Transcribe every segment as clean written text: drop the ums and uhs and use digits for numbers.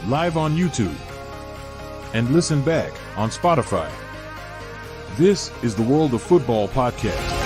live on YouTube, and listen back on Spotify. This is the World of Football podcast.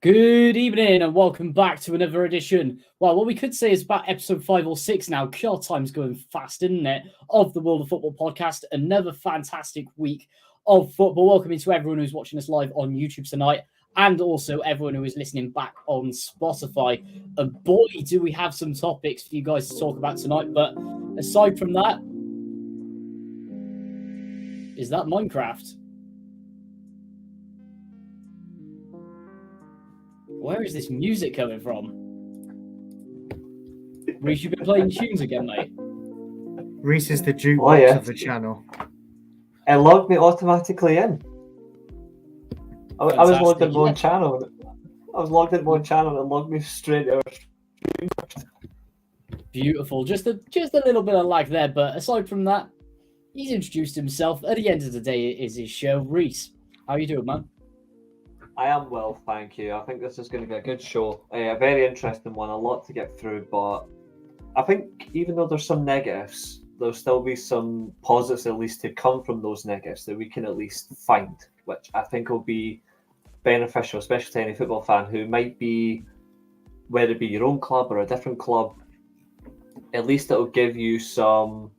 Good evening and welcome back to another edition. Well, what we could say is about episode 5 or 6 now. God, time's going fast, isn't it? Of the World of Football podcast. Another fantastic week of football. Welcome to everyone who's watching us live on YouTube tonight and also everyone who is listening back on Spotify. And boy, do we have some topics for you guys to talk about tonight. But aside from that, is that Minecraft? Where is this music coming from? Reece, you've been playing tunes again, mate. Reece is the jukebox of the channel. It logged me automatically in. I was logged in one channel. I was logged in one channel and it logged me straight out. Beautiful. Just a little bit of lag there, but aside from that, he's introduced himself. At the end of the day, it is his show. Reece, how you doing, man? I am well, thank you. I think this is going to be a good show. A very interesting one, a lot to get through, but I think even though there's some negatives, there'll still be some positives at least to come from those negatives that we can at least find, which I think will be beneficial, especially to any football fan who might be, whether it be your own club or a different club, at least it'll give you some,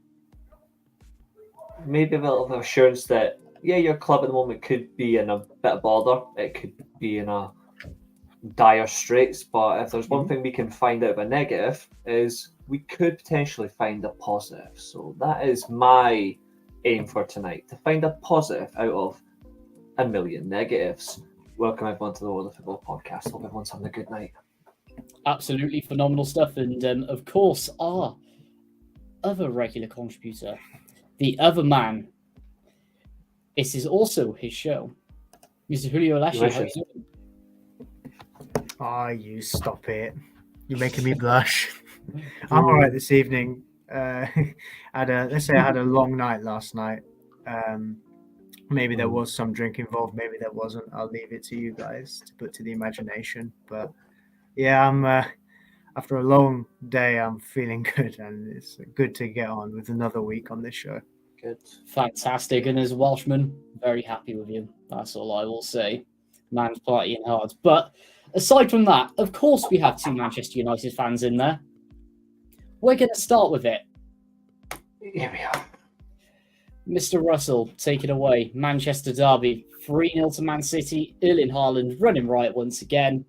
maybe a little bit of assurance that yeah, your club at the moment could be in a bit of bother. It could be in a dire straits. But if there's one thing we can find out of a negative is we could potentially find a positive. So that is my aim for tonight, to find a positive out of a million negatives. Welcome everyone to the World of Football podcast. Hope everyone's having a good night. Absolutely phenomenal stuff. And of course, our other regular contributor, the other man. This is also his show. Mr. Julio and Nathan, how are you doing? Oh, you stop it. You're making me blush. I'm all right this evening. I had a long night last night. Maybe there was some drink involved. Maybe there wasn't. I'll leave it to you guys to put to the imagination. But yeah, I'm after a long day, I'm feeling good. And it's good to get on with another week on this show. Good. Fantastic. And as a Welshman, very happy with you. That's all I will say. Man's partying hard. But aside from that, of course we have two Manchester United fans in there. We're going to start with it. Here we are. Mr. Russell, take it away. Manchester derby, 3-0 to Man City. Erling Haaland running riot once again.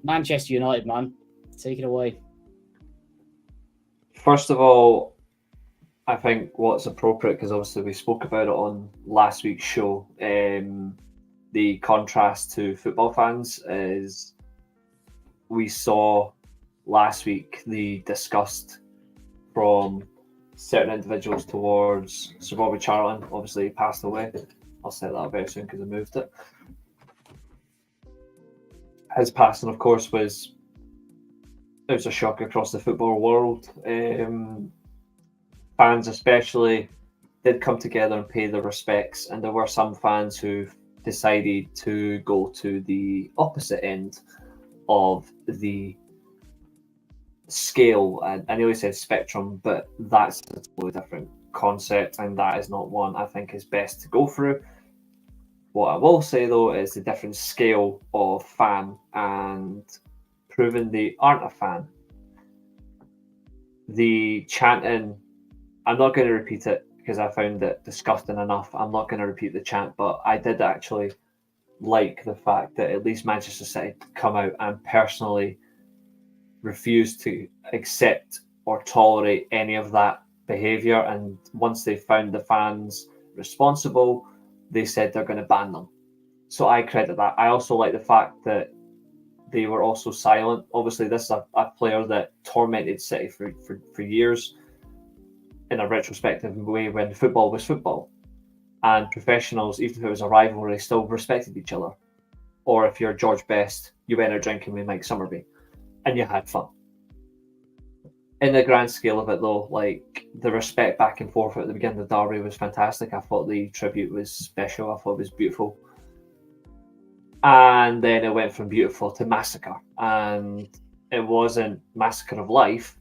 Manchester United, man. Take it away. First of all, I think what's appropriate, because obviously we spoke about it on last week's show, the contrast to football fans is we saw last week the disgust from certain individuals towards Sir Bobby Charlton. Obviously he passed away. I'll say that very soon because I moved it. His passing, of course, it was a shock across the football world. Fans especially did come together and pay their respects, and there were some fans who decided to go to the opposite end of the scale. I nearly said spectrum, but that's a totally different concept, and that is not one I think is best to go through. What I will say though is the different scale of fan and proving they aren't a fan. The chanting, I'm not going to repeat it because I found it disgusting enough. I'm not going to repeat the chant, but I did actually like the fact that at least Manchester City come out and personally refuse to accept or tolerate any of that behaviour. And once they found the fans responsible, they said they're going to ban them. So I credit that. I also like the fact that they were also silent. Obviously, this is a player that tormented City for years in a retrospective way when football was football. And professionals, even if it was a rivalry, still respected each other. Or if you're George Best, you went out drinking with Mike Summerby and you had fun. in the grand scale of it, though, like the respect back and forth at the beginning of the derby was fantastic. I thought the tribute was special. I thought it was beautiful. And then it went from beautiful to massacre. And it wasn't massacre of life.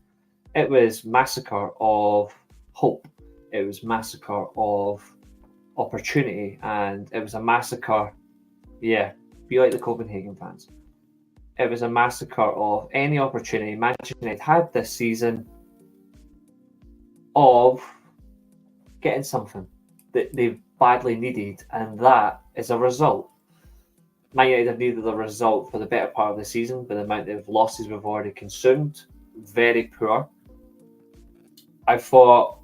It was massacre of hope. It was massacre of opportunity. And it was a massacre, yeah, be like the Copenhagen fans. It was a massacre of any opportunity Manchester United had this season of getting something that they badly needed, and that is a result. Man United have needed a result for the better part of the season, but the amount of losses we've already consumed, very poor. I thought,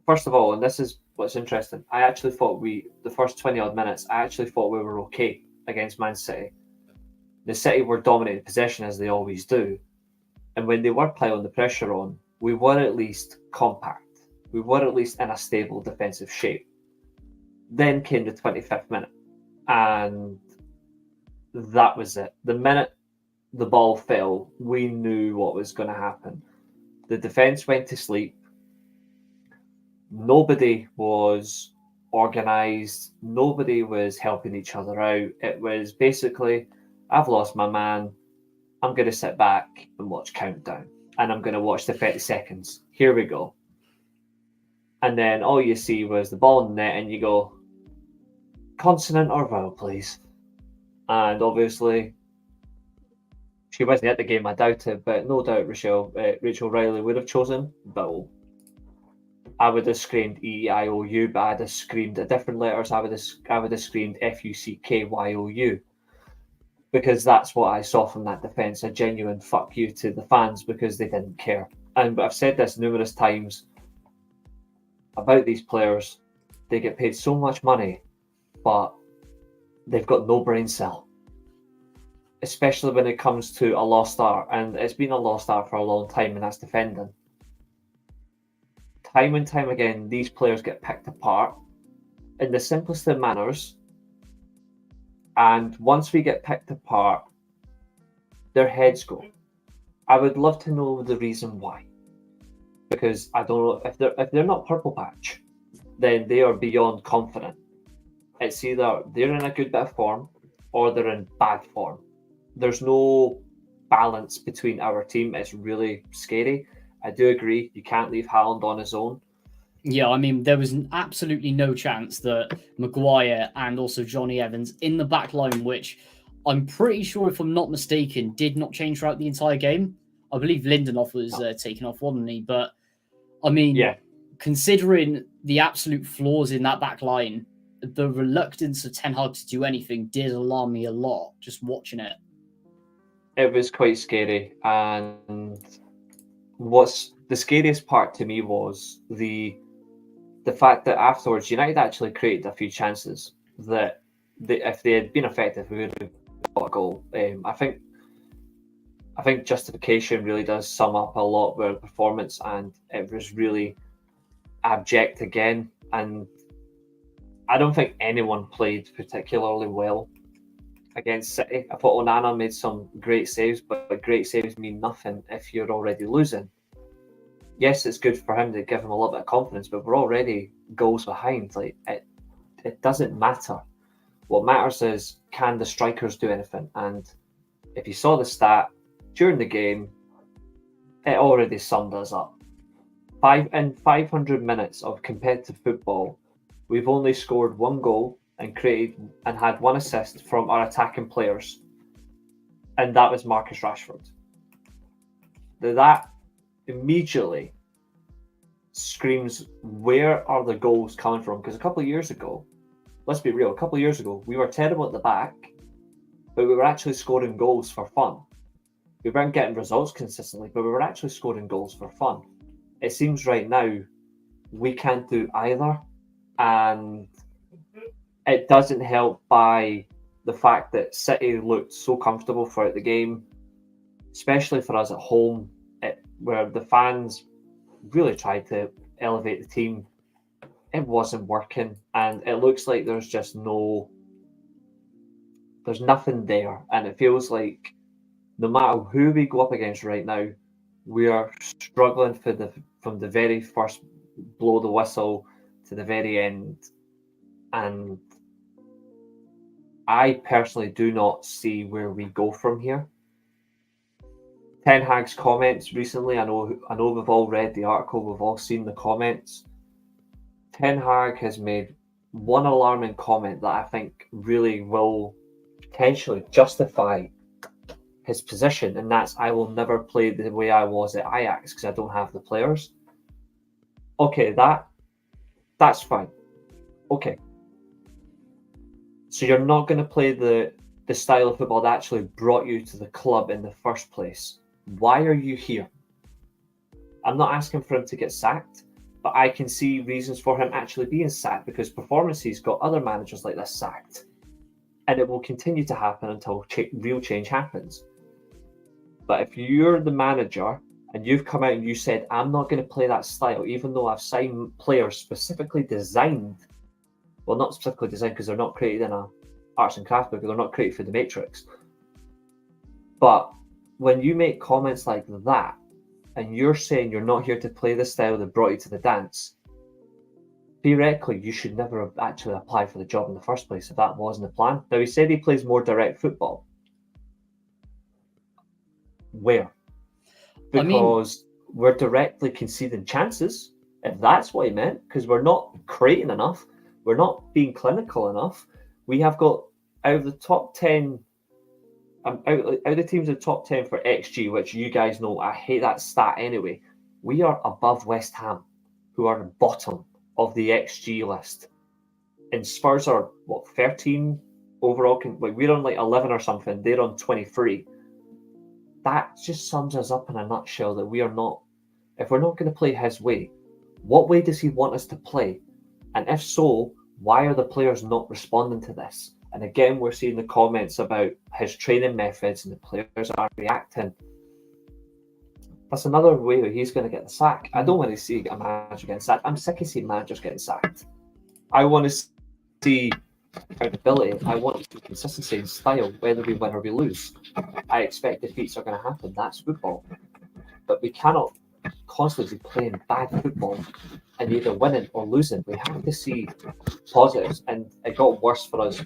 first of all, and this is what's interesting, I actually thought the first 20 odd minutes, I actually thought we were okay against Man City. The City were dominating possession as they always do. And when they were piling the pressure on, we were at least compact. We were at least in a stable defensive shape. Then came the 25th minute. And that was it. The minute the ball fell, we knew what was going to happen. The defence went to sleep. Nobody was organised. Nobody was helping each other out. It was basically, I've lost my man. I'm going to sit back and watch Countdown. And I'm going to watch the 30 seconds. Here we go. And then all you see was the ball in the net and you go, consonant or vowel, please. And obviously, she wasn't at the game, I doubt it, but no doubt Rachel Riley would have chosen vowel. I would have screamed E-I-O-U, but I'd have screamed at different letters. I would have screamed F-U-C-K-Y-O-U. Because that's what I saw from that defence, a genuine fuck you to the fans because they didn't care. And I've said this numerous times about these players. They get paid so much money, but they've got no brain cell. Especially when it comes to a lost art, and it's been a lost art for a long time, and that's defending. Time and time again, these players get picked apart in the simplest of manners. And once we get picked apart, their heads go. I would love to know the reason why. Because I don't know, if they're not purple patch, then they are beyond confident. It's either they're in a good bit of form or they're in bad form. There's no balance between our team. It's really scary. I do agree, you can't leave Haaland on his own. Yeah, I mean, there was absolutely no chance that Maguire and also Johnny Evans in the back line, which I'm pretty sure, if I'm not mistaken, did not change throughout the entire game. I believe Lindelof was taken off, wasn't he? But, I mean, considering the absolute flaws in that back line, the reluctance of Ten Hag to do anything did alarm me a lot, just watching it. It was quite scary. And what's the scariest part to me was the fact that afterwards United actually created a few chances that if they had been effective, we would have got a goal. I think justification really does sum up a lot with performance, and it was really abject again. And I don't think anyone played particularly well against City. I thought Onana made some great saves, but great saves mean nothing if you're already losing. Yes, it's good for him to give him a little bit of confidence, but we're already goals behind. Like it doesn't matter. What matters is, can the strikers do anything? And if you saw the stat during the game, it already summed us up. 500 minutes of competitive football, we've only scored one goal and created and had one assist from our attacking players, and that was Marcus Rashford. That immediately screams, where are the goals coming from? Because a couple of years ago, let's be real, we were terrible at the back, but we were actually scoring goals for fun. We weren't getting results consistently, but we were actually scoring goals for fun. It seems right now we can't do either, and it doesn't help by the fact that City looked so comfortable throughout the game, especially for us at home, where the fans really tried to elevate the team. It wasn't working, and it looks like there's nothing there, and it feels like no matter who we go up against right now, We are struggling from the very first blow the whistle to the very end. And I personally do not see where we go from here. Ten Hag's comments recently, I know we've all read the article, we've all seen the comments. Ten Hag has made one alarming comment that I think really will potentially justify his position, and that's I will never play the way I was at Ajax because I don't have the players. Okay, that's fine. Okay. So you're not going to play the style of football that actually brought you to the club in the first place. Why are you here? I'm not asking for him to get sacked, but I can see reasons for him actually being sacked because performances got other managers like this sacked. And it will continue to happen until real change happens. But if you're the manager and you've come out and you said, I'm not going to play that style, even though I've signed players specifically designed, well, not specifically designed because they're not created in a arts and crafts book, they're not created for the Matrix. But when you make comments like that, and you're saying you're not here to play the style that brought you to the dance, theoretically, you should never have actually applied for the job in the first place if that wasn't the plan. Now, he said he plays more direct football. Where? Because we're directly conceding chances, if that's what he meant, because we're not creating enough, we're not being clinical enough. We have got, out of the top 10, out of the teams in the top 10 for XG, which you guys know, I hate that stat anyway, we are above West Ham, who are the bottom of the XG list. And Spurs are, 13 overall? We're on 11 or something. They're on 23. That just sums us up in a nutshell that we are not, if we're not going to play his way, what way does he want us to play? And if so, why are the players not responding to this? And again, we're seeing the comments about his training methods and the players aren't reacting. That's another way that he's going to get the sack. I don't want to see a manager getting sacked. I'm sick of seeing managers getting sacked. I want to see accountability. I want to see consistency in style, whether we win or we lose. I expect defeats are going to happen. That's football. But we cannot constantly be playing bad football and either winning or losing. We have to see positives. And it got worse for us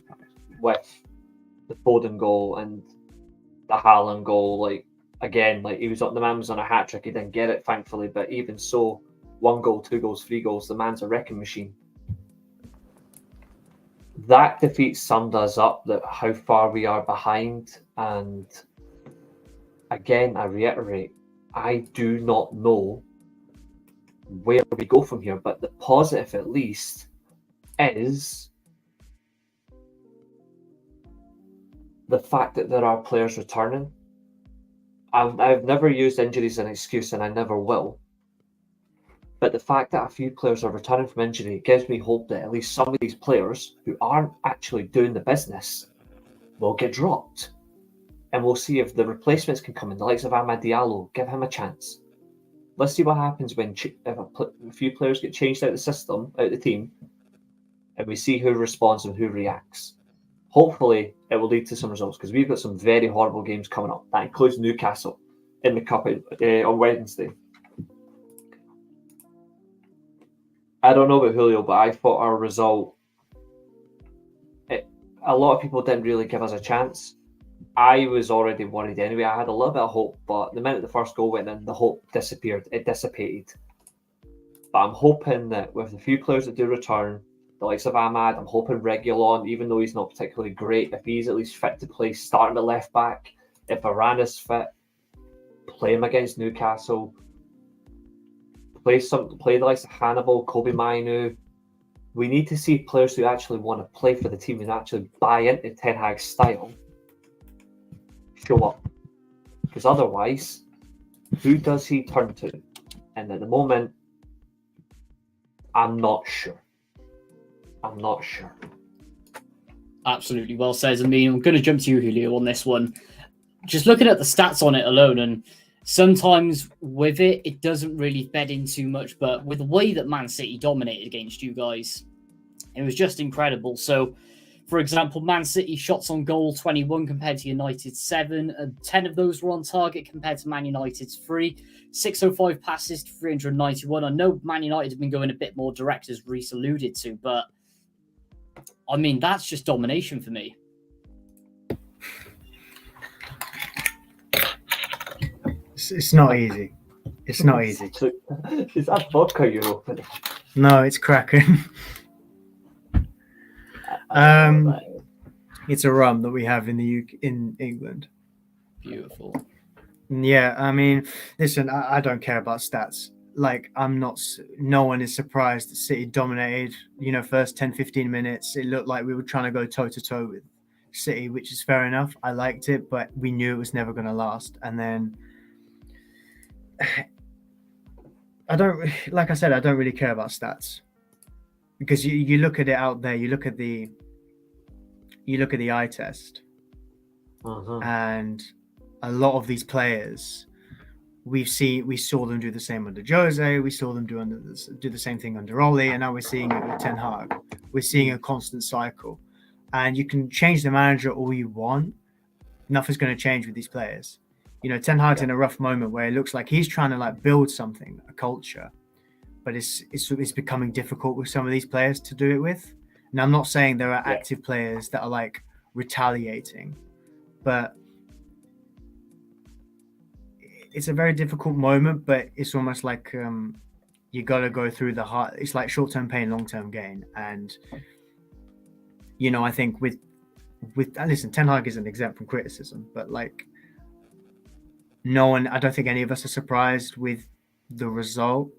with the Foden goal and the Haaland goal. The man was on a hat trick. He didn't get it, thankfully. But even so, 1 goal, 2 goals, 3 goals, the man's a wrecking machine. That defeat summed us up that how far we are behind. And again, I reiterate, I do not know where we go from here. But the positive, at least, is the fact that there are players returning. I've never used injuries as an excuse, and I never will. But the fact that a few players are returning from injury gives me hope that at least some of these players who aren't actually doing the business will get dropped. And we'll see if the replacements can come in. The likes of Amad Diallo, give him a chance. Let's see what happens when if a few players get changed out of the system, out of the team, and we see who responds and who reacts. Hopefully, it will lead to some results because we've got some very horrible games coming up. That includes Newcastle in the Cup on Wednesday. I don't know about Julio, but I thought our result, a lot of people didn't really give us a chance. I was already worried anyway. I had a little bit of hope, but the minute the first goal went in, the hope disappeared. It dissipated. But I'm hoping that with the few players that do return, the likes of Ahmad, I'm hoping Reguilon, even though he's not particularly great, if he's at least fit to play, starting at left back, if Varane is fit, play him against Newcastle, play the likes of Hannibal, Kobe Mainu. We need to see players who actually want to play for the team and actually buy into Ten Hag's style show up. Because otherwise, who does he turn to? And at the moment, I'm not sure. Absolutely well said. I mean, I'm going to jump to you, Julio, on this one. Just looking at the stats on it alone, and sometimes with it, it doesn't really bed in too much, but with the way that Man City dominated against you guys, it was just incredible. So For example, Man City shots on goal 21 compared to United's 7, and 10 of those were on target compared to Man United's 3. 605 passes to 391. I know Man United have been going a bit more direct, as Reece alluded to, but I mean, that's just domination for me. It's not easy. It's not easy. So, is that vodka you're opening? No, it's cracking. It's a rum that we have in the UK, in England. Beautiful. Yeah, I mean, listen, I don't care about stats. Like, no one is surprised that City dominated, first 10, 15 minutes. It looked like we were trying to go toe to toe with City, which is fair enough. I liked it, but we knew it was never going to last. And then I don't really care about stats, because you look at it out there, you look at the eye test, and a lot of these players we saw them do the same under Jose, we saw them do the same thing under Oli, and now we're seeing it with Ten Hag. We're seeing a constant cycle, and you can change the manager all you want, nothing's going to change with these players. Ten Hag's in a rough moment where it looks like he's trying to build something, a culture, but it's becoming difficult with some of these players to do it with. And I'm not saying there are active players that are retaliating, but it's a very difficult moment. But it's almost like you got to go through the hard. It's like short-term pain, long-term gain. And I think with listen, Ten Hag isn't exempt from criticism, but no one, I don't think any of us are surprised with the result.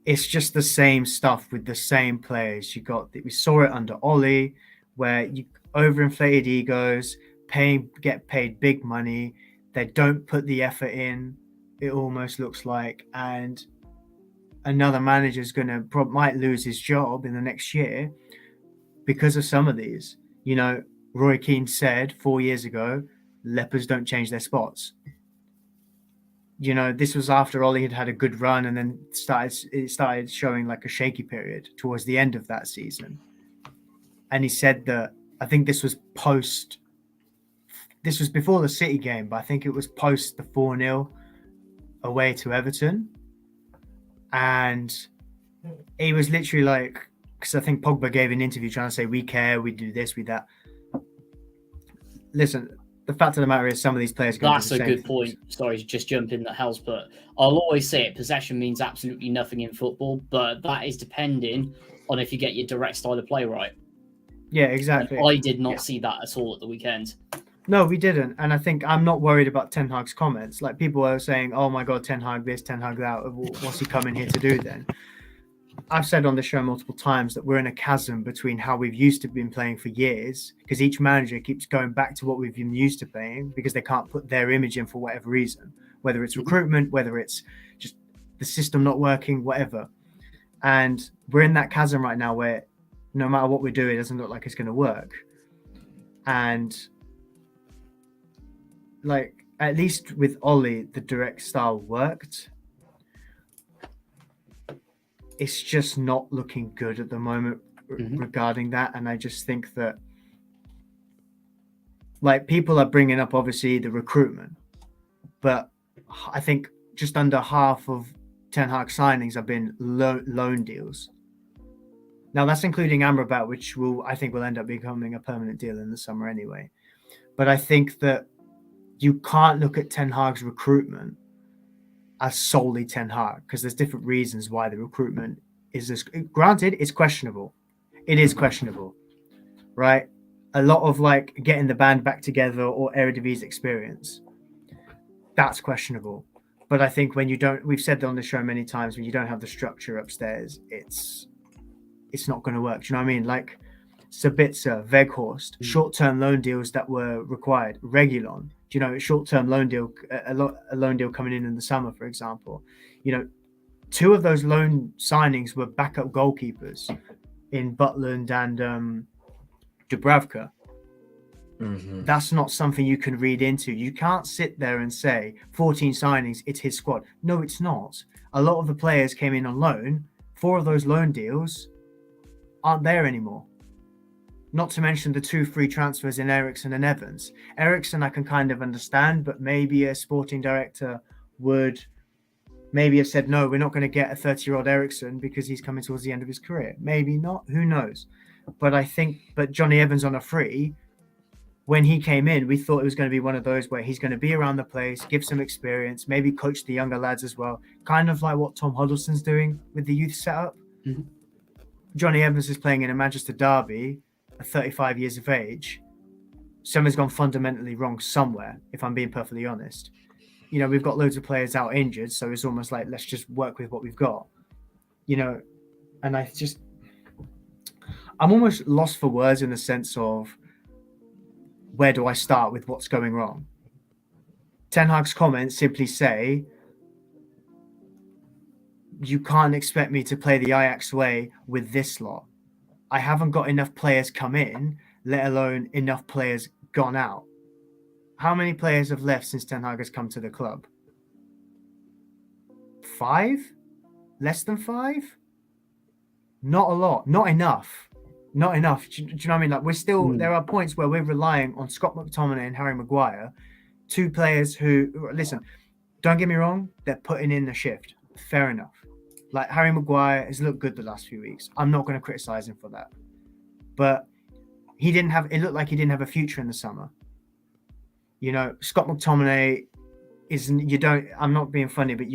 It's just the same stuff with the same players. We saw it under Oli, where you overinflated egos, get paid big money. They don't put the effort in. It almost looks like, and another manager's might lose his job in the next year because of some of these. Roy Keane said 4 years ago, lepers don't change their spots. This was after Oli had a good run, and then it started showing a shaky period towards the end of that season. And he said that, I think this was before the City game, but I think it was post the 4-0 away to Everton. And he was literally because I think Pogba gave an interview trying to say, we care, we do this, we that. Listen, the fact of the matter is, some of these players. That's a good point. Sorry to just jump in that helps, but I'll always say it. Possession means absolutely nothing in football, but that is depending on if you get your direct style of play right. Yeah, exactly. And I did not see that at all at the weekend. No, we didn't. And I think I'm not worried about Ten Hag's comments. People are saying, oh my God, Ten Hag this, Ten Hag that. What's he coming here to do then? I've said on the show multiple times that we're in a chasm between how we've used to been playing for years, because each manager keeps going back to what we've been used to playing because they can't put their image in for whatever reason, whether it's recruitment, whether it's just the system not working, whatever. And we're in that chasm right now where no matter what we do, it doesn't look like it's going to work. And at least with Oli, the direct style worked. It's just not looking good at the moment regarding that. And I just think that people are bringing up obviously the recruitment, but I think just under half of Ten Hag signings have been loan deals. Now that's including Amrabat, which I think will end up becoming a permanent deal in the summer anyway. But I think that you can't look at Ten Hag's recruitment as solely Ten Hag, because there's different reasons why the recruitment is granted, it's questionable. It is questionable, right? A lot of getting the band back together or Eredivise experience, that's questionable. But I think when you don't, we've said that on the show many times, when you don't have the structure upstairs, it's not going to work. Do you know what I mean? Sabitzer, Weghorst, short-term loan deals that were required. Reguilon, short-term loan deal, a loan deal coming in the summer, for example. Two of those loan signings were backup goalkeepers in Butland and Dubravka. That's not something you can read into. You can't sit there and say 14 signings, it's his squad. No, it's not. A lot of the players came in on loan. 4 of those loan deals aren't there anymore. Not to mention the 2 free transfers in Eriksen and Evans. Eriksen I can kind of understand, but maybe a sporting director would maybe have said, no, we're not going to get a 30-year-old Eriksen because he's coming towards the end of his career. Maybe not, who knows? But Johnny Evans on a free, when he came in, we thought it was going to be one of those where he's going to be around the place, give some experience, maybe coach the younger lads as well, kind of like what Tom Huddleston's doing with the youth setup. Mm-hmm. Johnny Evans is playing in a Manchester derby at 35 years of age. Something's gone fundamentally wrong somewhere, if I'm being perfectly honest. You know, we've got loads of players out injured, so it's almost like, let's just work with what we've got. You know, and I'm almost lost for words in the sense of, where do I start with what's going wrong? Ten Hag's comments simply say, you can't expect me to play the Ajax way with this lot. I haven't got enough players come in, let alone enough players gone out. How many players have left since Ten Hag has come to the club? 5? Less than 5? Not a lot. Not enough. Not enough. Do you know what I mean? Like, we're still, there are points where we're relying on Scott McTominay and Harry Maguire, 2 players who, listen, don't get me wrong, they're putting in the shift. Fair enough. Like, Harry Maguire has looked good the last few weeks. I'm not going to criticize him for that. But it looked like he didn't have a future in the summer. You know, Scott McTominay I'm not being funny, but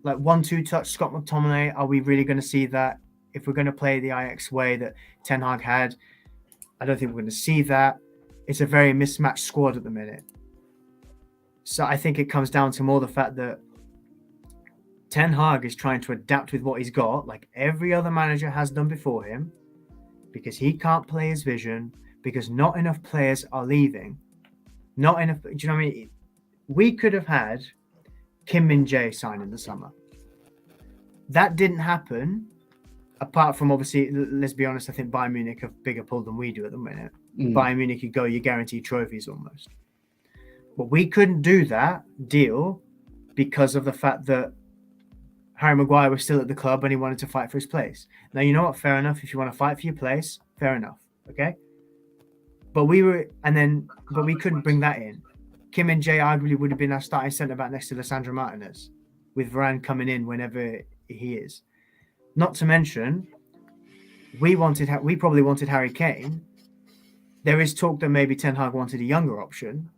1-2 touch Scott McTominay, are we really going to see that? If we're going to play the Ajax way that Ten Hag had, I don't think we're going to see that. It's a very mismatched squad at the minute. So I think it comes down to more the fact that Ten Hag is trying to adapt with what he's got, like every other manager has done before him, because he can't play his vision, because not enough players are leaving. Not enough. Do you know what I mean? We could have had Kim Min-jae sign in the summer. That didn't happen. Apart from, obviously, let's be honest, I think Bayern Munich have bigger pull than we do at the minute. Bayern Munich, you go, you guarantee trophies almost. But we couldn't do that deal because of the fact that Harry Maguire was still at the club and he wanted to fight for his place. Now, you know what? Fair enough. If you want to fight for your place, fair enough. Okay? But we couldn't bring that in. Kim Min-jae arguably would have been our starting centre-back next to Lissandro Martinez, with Varane coming in whenever he is. Not to mention, we probably wanted Harry Kane. There is talk that maybe Ten Hag wanted a younger option,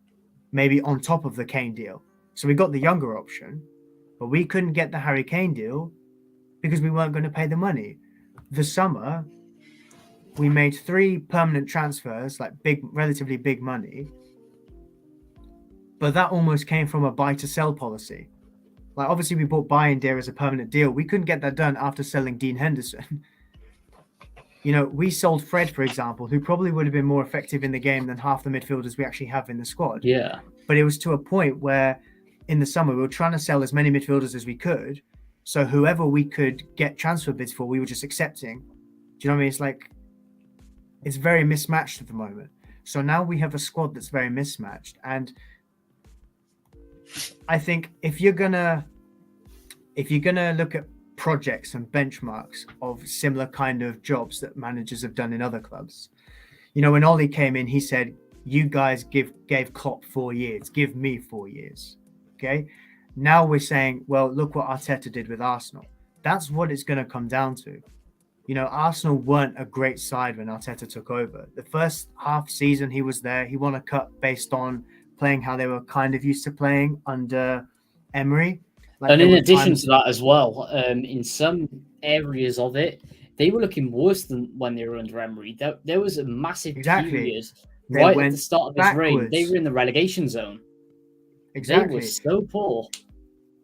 maybe on top of the Kane deal. So we got the younger option, but we couldn't get the Harry Kane deal because we weren't going to pay the money. This summer, we made 3 permanent transfers, like relatively big money, but that almost came from a buy-to-sell policy. Like, obviously, we bought Bayern Deer as a permanent deal. We couldn't get that done after selling Dean Henderson. You know, we sold Fred, for example, who probably would have been more effective in the game than half the midfielders we actually have in the squad. Yeah. But it was to a point where in the summer we were trying to sell as many midfielders as we could. So whoever we could get transfer bids for, we were just accepting. Do you know what I mean? It's like, it's very mismatched at the moment. So now we have a squad that's very mismatched. And I think if you're gonna look at projects and benchmarks of similar kind of jobs that managers have done in other clubs, you know, when Ollie came in, he said, "You guys gave Klopp 4 years. Give me 4 years." Okay. Now we're saying, well, look what Arteta did with Arsenal. That's what it's going to come down to. You know, Arsenal weren't a great side when Arteta took over. The first half season he was there, he won a cup based on playing how they were kind of used to playing under Emery. Like, and in addition to that as well, in some areas of it, they were looking worse than when they were under Emery. There was a massive period right at the start of his reign. They were in the relegation zone. Exactly. They were so poor.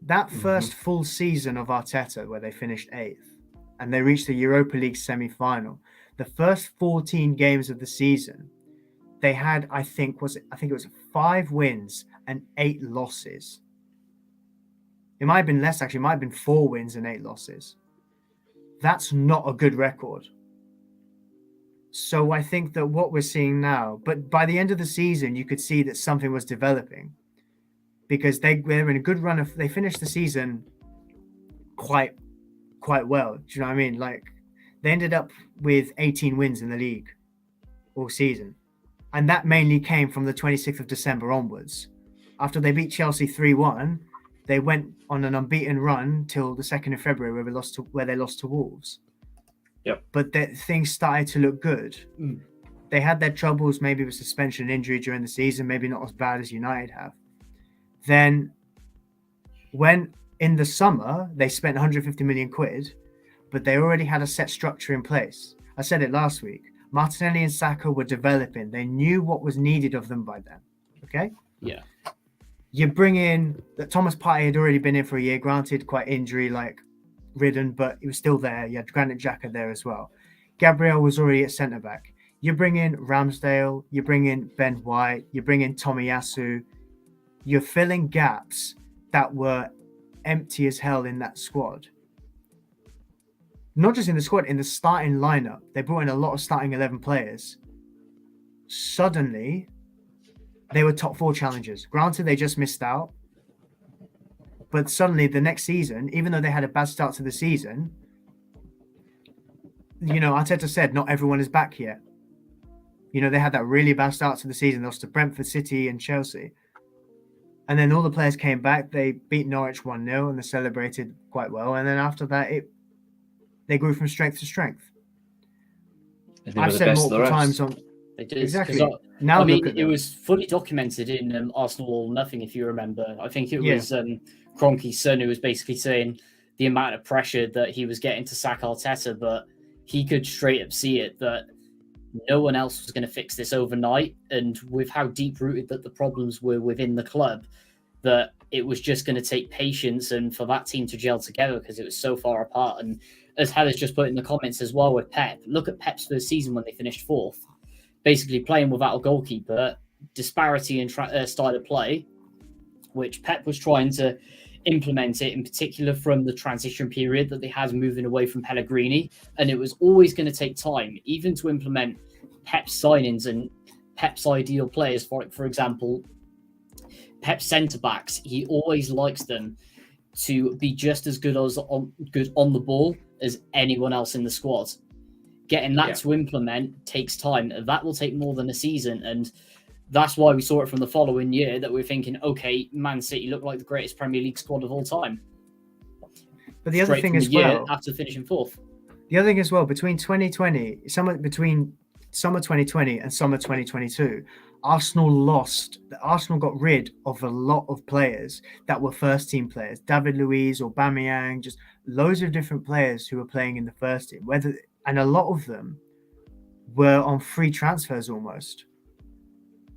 That first full season of Arteta, where they finished 8th, and they reached the Europa League semi-final, the first 14 games of the season, they had, I think it was 5 wins and 8 losses. It might have been less, actually. It might have been 4 wins and 8 losses. That's not a good record. So I think that what we're seeing now, but by the end of the season, you could see that something was developing, because they were in a good run. They finished the season quite well. Do you know what I mean? Like, They ended up with 18 wins in the league all season. And that mainly came from the 26th of December onwards. After they beat Chelsea 3-1, they went on an unbeaten run till the 2nd of February where they lost to Wolves. Yep. But things started to look good. They had their troubles, maybe with suspension and injury during the season, maybe not as bad as United have. Then when in the summer, they spent 150 million quid, but they already had a set structure in place. I said it last week. Martinelli and Saka were developing. They knew what was needed of them by then. Okay? Yeah. You bring in that Thomas Partey had already been in for a year, granted quite injury ridden, but he was still there. You had Granit Xhaka there as well. Gabriel was already at centre back. You bring in Ramsdale, you bring in Ben White, you bring in Tomiyasu. You're filling gaps that were empty as hell in that squad. Not just in the squad, in the starting lineup. They brought in a lot of starting 11 players. Suddenly, they were top 4 challengers. Granted, they just missed out. But suddenly, the next season, even though they had a bad start to the season, Arteta said not everyone is back yet. They had that really bad start to the season. They lost to Brentford, City and Chelsea. And then all the players came back. They beat Norwich 1-0 and they celebrated quite well. And then after that, they grew from strength to strength. I've said multiple times on... They did. Exactly. Now it was fully documented in Arsenal All or Nothing, if you remember. I think it was Kroenke's son who was basically saying the amount of pressure that he was getting to sack Arteta, but he could straight up see it that no one else was going to fix this overnight. And with how deep-rooted that the problems were within the club, that it was just going to take patience and for that team to gel together because it was so far apart. And as Heather's just put in the comments as well with Pep, look at Pep's first season when they finished 4th. Basically playing without a goalkeeper, disparity in style of play, which Pep was trying to implement it, in particular from the transition period that they had moving away from Pellegrini. And it was always going to take time, even to implement Pep's signings and Pep's ideal players. For example, Pep's centre-backs, he always likes them to be just as good on the ball as anyone else in the squad. Getting that to implement takes time. That will take more than a season. And that's why we saw it from the following year that we're thinking, okay, Man City look like the greatest Premier League squad of all time. But the other thing as well, after finishing 4th. The other thing as well, between summer 2020 and summer 2022, Arsenal got rid of a lot of players that were first team players. David Luiz, Aubameyang, just loads of different players who were playing in the first team. And a lot of them were on free transfers almost.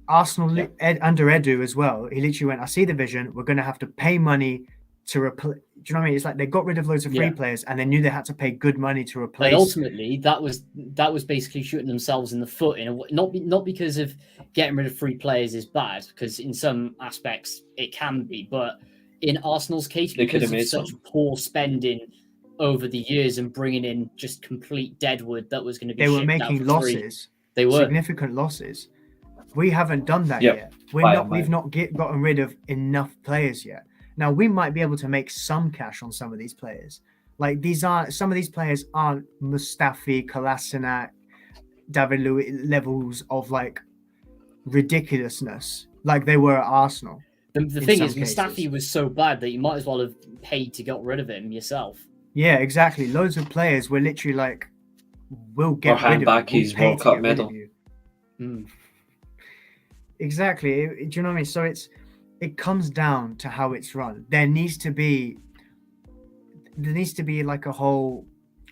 Arsenal, under Edu as well, he literally went, I see the vision, we're going to have to pay money to replace. Do you know what I mean? It's like they got rid of loads of free players and they knew they had to pay good money to replace. But ultimately, that was basically shooting themselves in the foot. Not because of getting rid of free players is bad, because in some aspects it can be. But in Arsenal's case, because of such poor spending over the years and bringing in just complete deadwood that was going to be. They were making losses. They were significant losses. We haven't done that yet. We've not gotten rid of enough players yet. Now we might be able to make some cash on some of these players. Like some of these players aren't Mustafi, Kolasinac, David Luiz levels of like ridiculousness like they were at Arsenal. The thing is, Mustafi was so bad that you might as well have paid to get rid of him yourself. Yeah, exactly. Loads of players were literally like, "We'll get rid of you. Back his World Cup medal." Exactly. Do you know what I mean? So it comes down to how it's run. There needs to be like a whole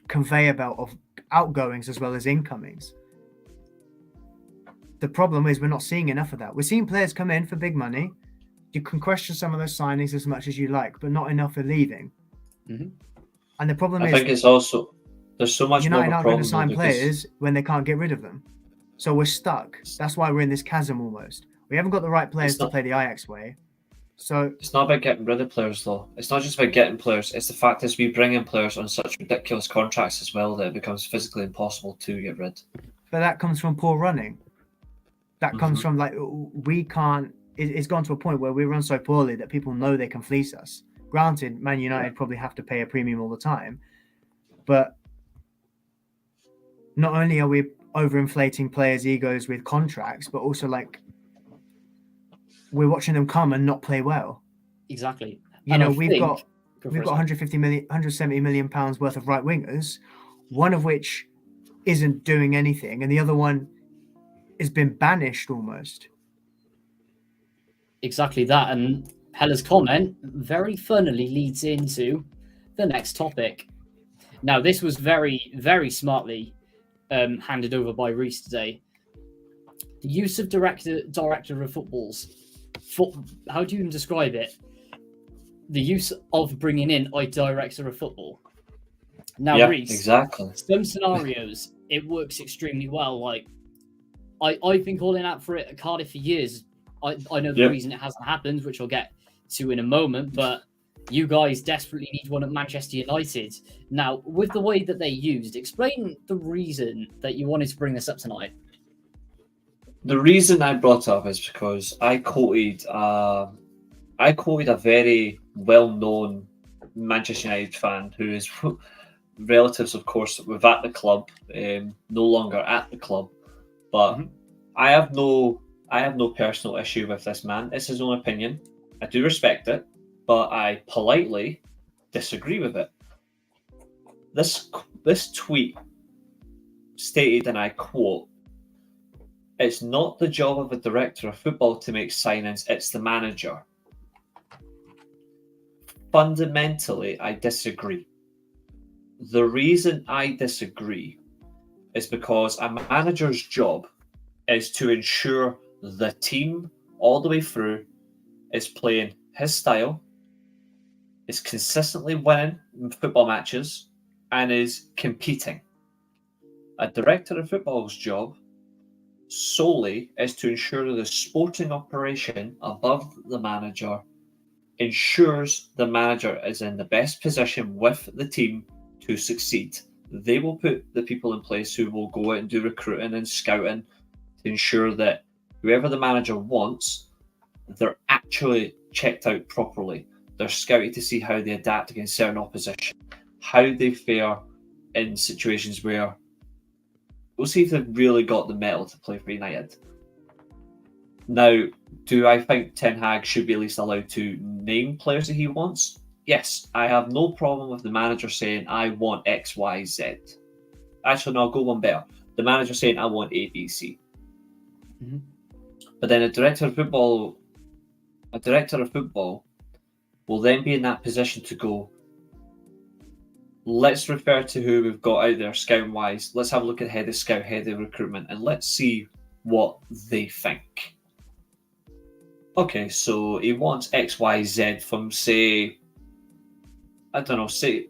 conveyor belt of outgoings as well as incomings. The problem is we're not seeing enough of that. We're seeing players come in for big money. You can question some of those signings as much as you like, but not enough are leaving. Mm-hmm. And the problem I think it's also there's so much United more aren't going to sign players when they can't get rid of them. So we're stuck. That's why we're in this chasm almost. We haven't got the right players to play the Ajax way. So it's not about getting rid of players, though. It's not just about getting players. It's the fact that we bring in players on such ridiculous contracts as well that it becomes physically impossible to get rid. But that comes from poor running. That comes from like we can't. It's gone to a point where we run so poorly that people know they can fleece us. Granted, Man United probably have to pay a premium all the time, but not only are we overinflating players' egos with contracts, but also like we're watching them come and not play well. Exactly. You And know, I we've think- got Go for it, 150 million, 170 million pounds worth of right wingers, one of which isn't doing anything, and the other one has been banished almost. Exactly that. And Hella's comment very funnily leads into the next topic. Now, this was very, very smartly handed over by Reece today. The use of director of footballs. How do you even describe it? The use of bringing in a director of football. Now, Yeah, Reece, exactly. some scenarios it works extremely well. Like I've been calling out for it at Cardiff for years. I know the Yep. reason it hasn't happened, which I'll get to in a moment, but you guys desperately need one at Manchester United. Now, with the way that they used, explain the reason that you wanted to bring this up tonight. The reason I brought it up is because I quoted a very well-known Manchester United fan who is relatives, of course, were at the club, no longer at the club. But I have no personal issue with this man. It's his own opinion. I do respect it, but I politely disagree with it. This tweet stated, and I quote, "It's not the job of a director of football to make signings, it's the manager." Fundamentally, I disagree. The reason I disagree is because a manager's job is to ensure the team all the way through is playing his style, is consistently winning football matches, and is competing. A director of football's job solely is to ensure the sporting operation above the manager ensures the manager is in the best position with the team to succeed. They will put the people in place who will go out and do recruiting and scouting to ensure that whoever the manager wants, they're actually checked out properly. They're scouted to see how they adapt against certain opposition, how they fare in situations where we'll see if they've really got the mettle to play for United. Now, do I think Ten Hag should be at least allowed to name players that he wants? Yes, I have no problem with the manager saying, I want X, Y, Z. Actually, no, I'll go one better. The manager saying, I want A, B, C. Mm-hmm. But then a director of football will then be in that position to go, let's refer to who we've got out there scouting-wise. Let's have a look at head of scout, head of recruitment, and let's see what they think. Okay, so he wants X, Y, Z from, say, I don't know, say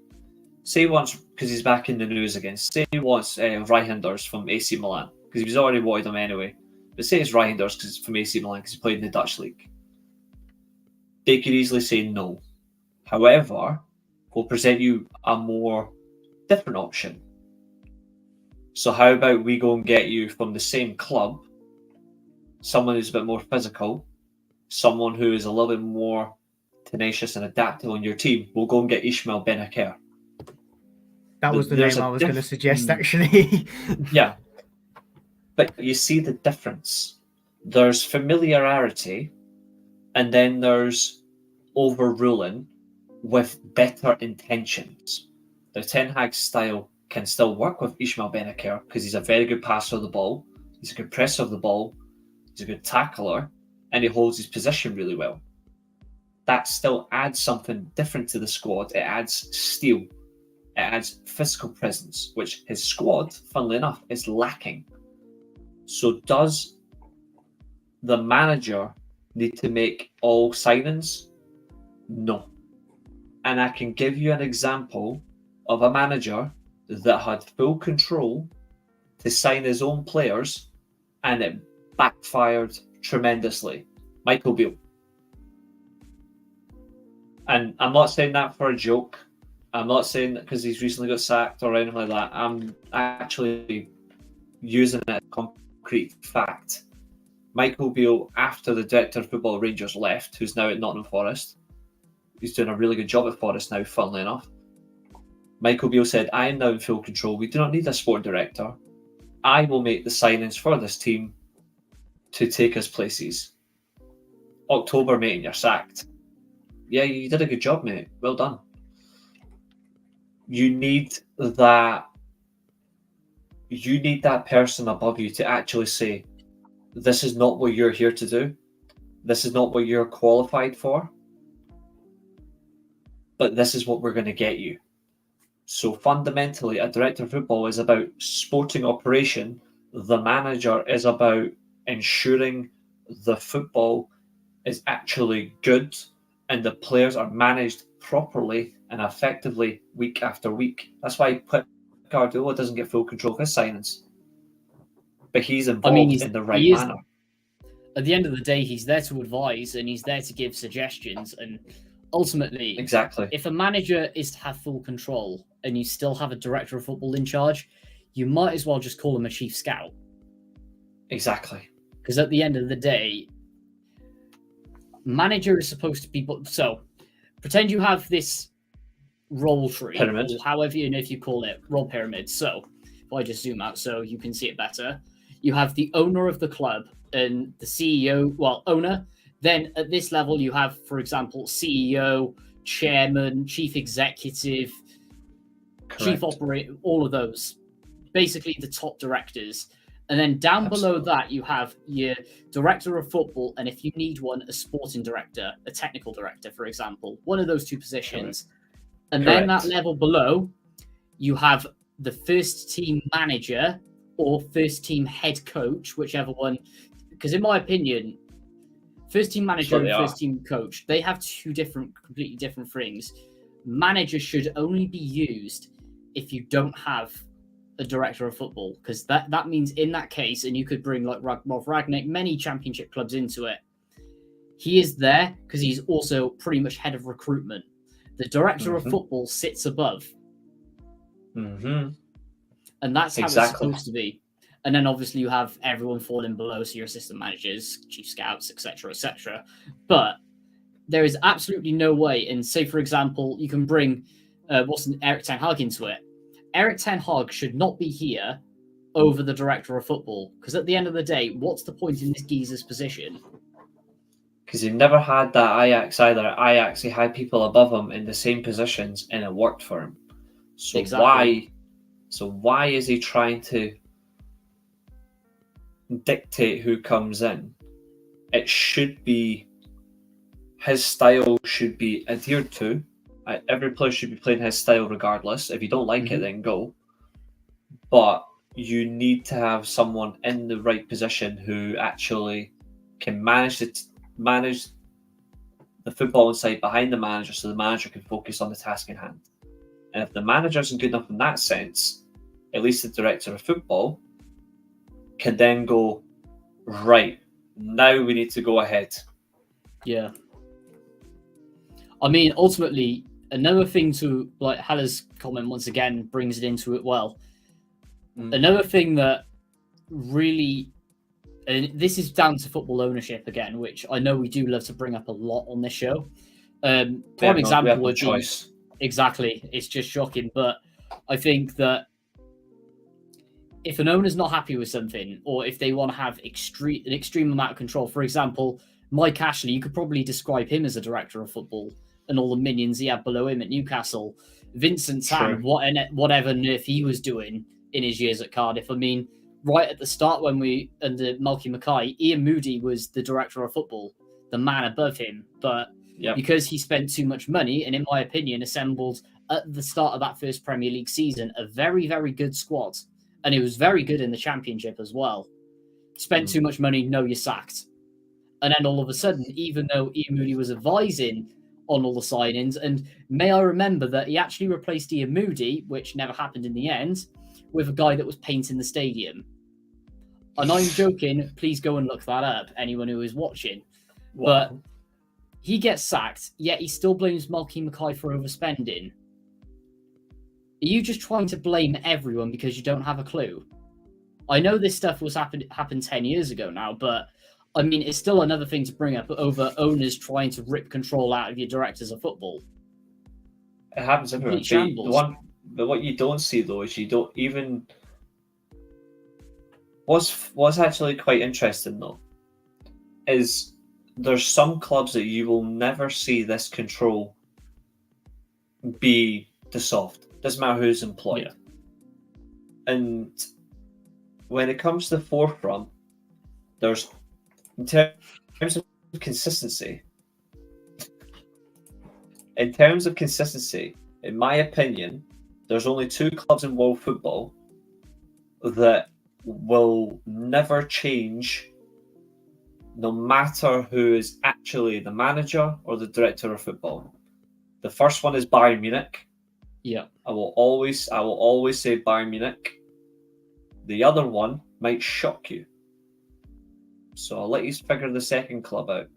he wants, because he's back in the news again, say he wants Reijnders from AC Milan, because he was already wanted him anyway. But say it's Reijnders because from AC Milan, because he played in the Dutch league. They could easily say no. However, we'll present you a more different option. So how about we go and get you from the same club, someone who's a bit more physical, someone who is a little bit more tenacious and adaptable on your team. We'll go and get Ismail Benacer. That was the name I was going to suggest, actually. Yeah. But you see the difference. There's familiarity, and then there's overruling with better intentions. The Ten Hag style can still work with Ismail Benacer because he's a very good passer of the ball, he's a good presser of the ball, he's a good tackler, and he holds his position really well. That still adds something different to the squad. It adds steel. It adds physical presence, which his squad, funnily enough, is lacking. So does the manager need to make all signings? No. And I can give you an example of a manager that had full control to sign his own players and it backfired tremendously. Michael Beale. And I'm not saying that for a joke. I'm not saying that because he's recently got sacked or anything like that. I'm actually using it as concrete fact. Michael Beale, after the director of football at Rangers left, who's now at Nottingham Forest, he's doing a really good job at Forest now, funnily enough. Michael Beale said, I am now in full control. We do not need a sport director. I will make the signings for this team to take us places. October, mate, and you're sacked. Yeah, you did a good job, mate. Well done. You need that person above you to actually say, this is not what you're here to do. This is not what you're qualified for. But this is what we're going to get you. So fundamentally, a director of football is about sporting operation. The manager is about ensuring the football is actually good and the players are managed properly and effectively week after week. That's why Pep Guardiola doesn't get full control of his signings. But he's involved in the right manner. At the end of the day, he's there to advise and he's there to give suggestions. And ultimately, exactly, if a manager is to have full control and you still have a director of football in charge, you might as well just call him a chief scout. Exactly. Because at the end of the day, manager is supposed to be... So, pretend you have this role tree, pyramid, or however if you call it, role pyramid. So, if I just zoom out so you can see it better, you have the owner of the club and the CEO, owner. Then at this level, you have, for example, CEO, chairman, chief executive, correct, chief operator, all of those. Basically, the top directors. And then down below that, you have your director of football, and if you need one, a sporting director, a technical director, for example. One of those two positions. Correct. And then that level below, you have the first team manager or first team head coach, whichever one. Because in my opinion, first team manager and first team coach, they have two completely different things. Manager should only be used if you don't have a director of football, because that means in that case, and you could bring like Rolf Ragnick, many championship clubs into it. He is there because he's also pretty much head of recruitment. The director of football sits above. And that's how it's supposed to be. And then obviously you have everyone falling below, so your assistant managers, chief scouts, etc., etc. But there is absolutely no way. And say, for example, you can bring Erik ten Hag into it. Erik ten Hag should not be here over the director of football, because at the end of the day, what's the point in this geezer's position? Because he never had that Ajax either. At Ajax, he had people above him in the same positions, and it worked for him. So exactly. Why is he trying to dictate who comes in? It should be, his style should be adhered to. Every player should be playing his style regardless. If you don't like it, then go. But you need to have someone in the right position who actually can manage the football inside behind the manager, so the manager can focus on the task in hand. And if the manager isn't good enough in that sense, at least the director of football can then go, right, now we need to go ahead. Yeah. I mean, ultimately, another thing to, like Haller's comment once again brings it into it well. Another thing that really, and this is down to football ownership again, which I know we do love to bring up a lot on this show. Prime example would be, exactly, it's just shocking. But I think that if an owner's not happy with something, or if they want to have an extreme amount of control, for example, Mike Ashley, you could probably describe him as a director of football and all the minions he had below him at Newcastle. Vincent Tan, whatever nerf he was doing in his years at Cardiff. I mean, right at the start when we, under Malky Mackay, Ian Moody was the director of football, the man above him. But because he spent too much money, and in my opinion, assembled at the start of that first Premier League season, a very, very good squad. And it was very good in the Championship as well. Spent too much money, no, you're sacked. And then all of a sudden, even though Ian Moody was advising on all the signings, and may I remember that he actually replaced Ian Moody, which never happened in the end, with a guy that was painting the stadium. And I'm joking, please go and look that up, anyone who is watching. Wow. But he gets sacked, yet he still blames Malky Mackay for overspending. Are you just trying to blame everyone because you don't have a clue? I know this stuff happened 10 years ago now, but I mean, it's still another thing to bring up over owners trying to rip control out of your directors of football. It happens everywhere. But what you don't see, though, is you don't even... What's actually quite interesting though is there's some clubs that you will never see this control be dissolved. Doesn't matter who's employed. Yeah. And when it comes to the forefront, there's in terms of consistency. In terms of consistency, in my opinion, there's only 2 clubs in world football that will never change, no matter who is actually the manager or the director of football. The first one is Bayern Munich. Yeah. I will always say Bayern Munich. The other one might shock you. So I'll let you figure the second club out.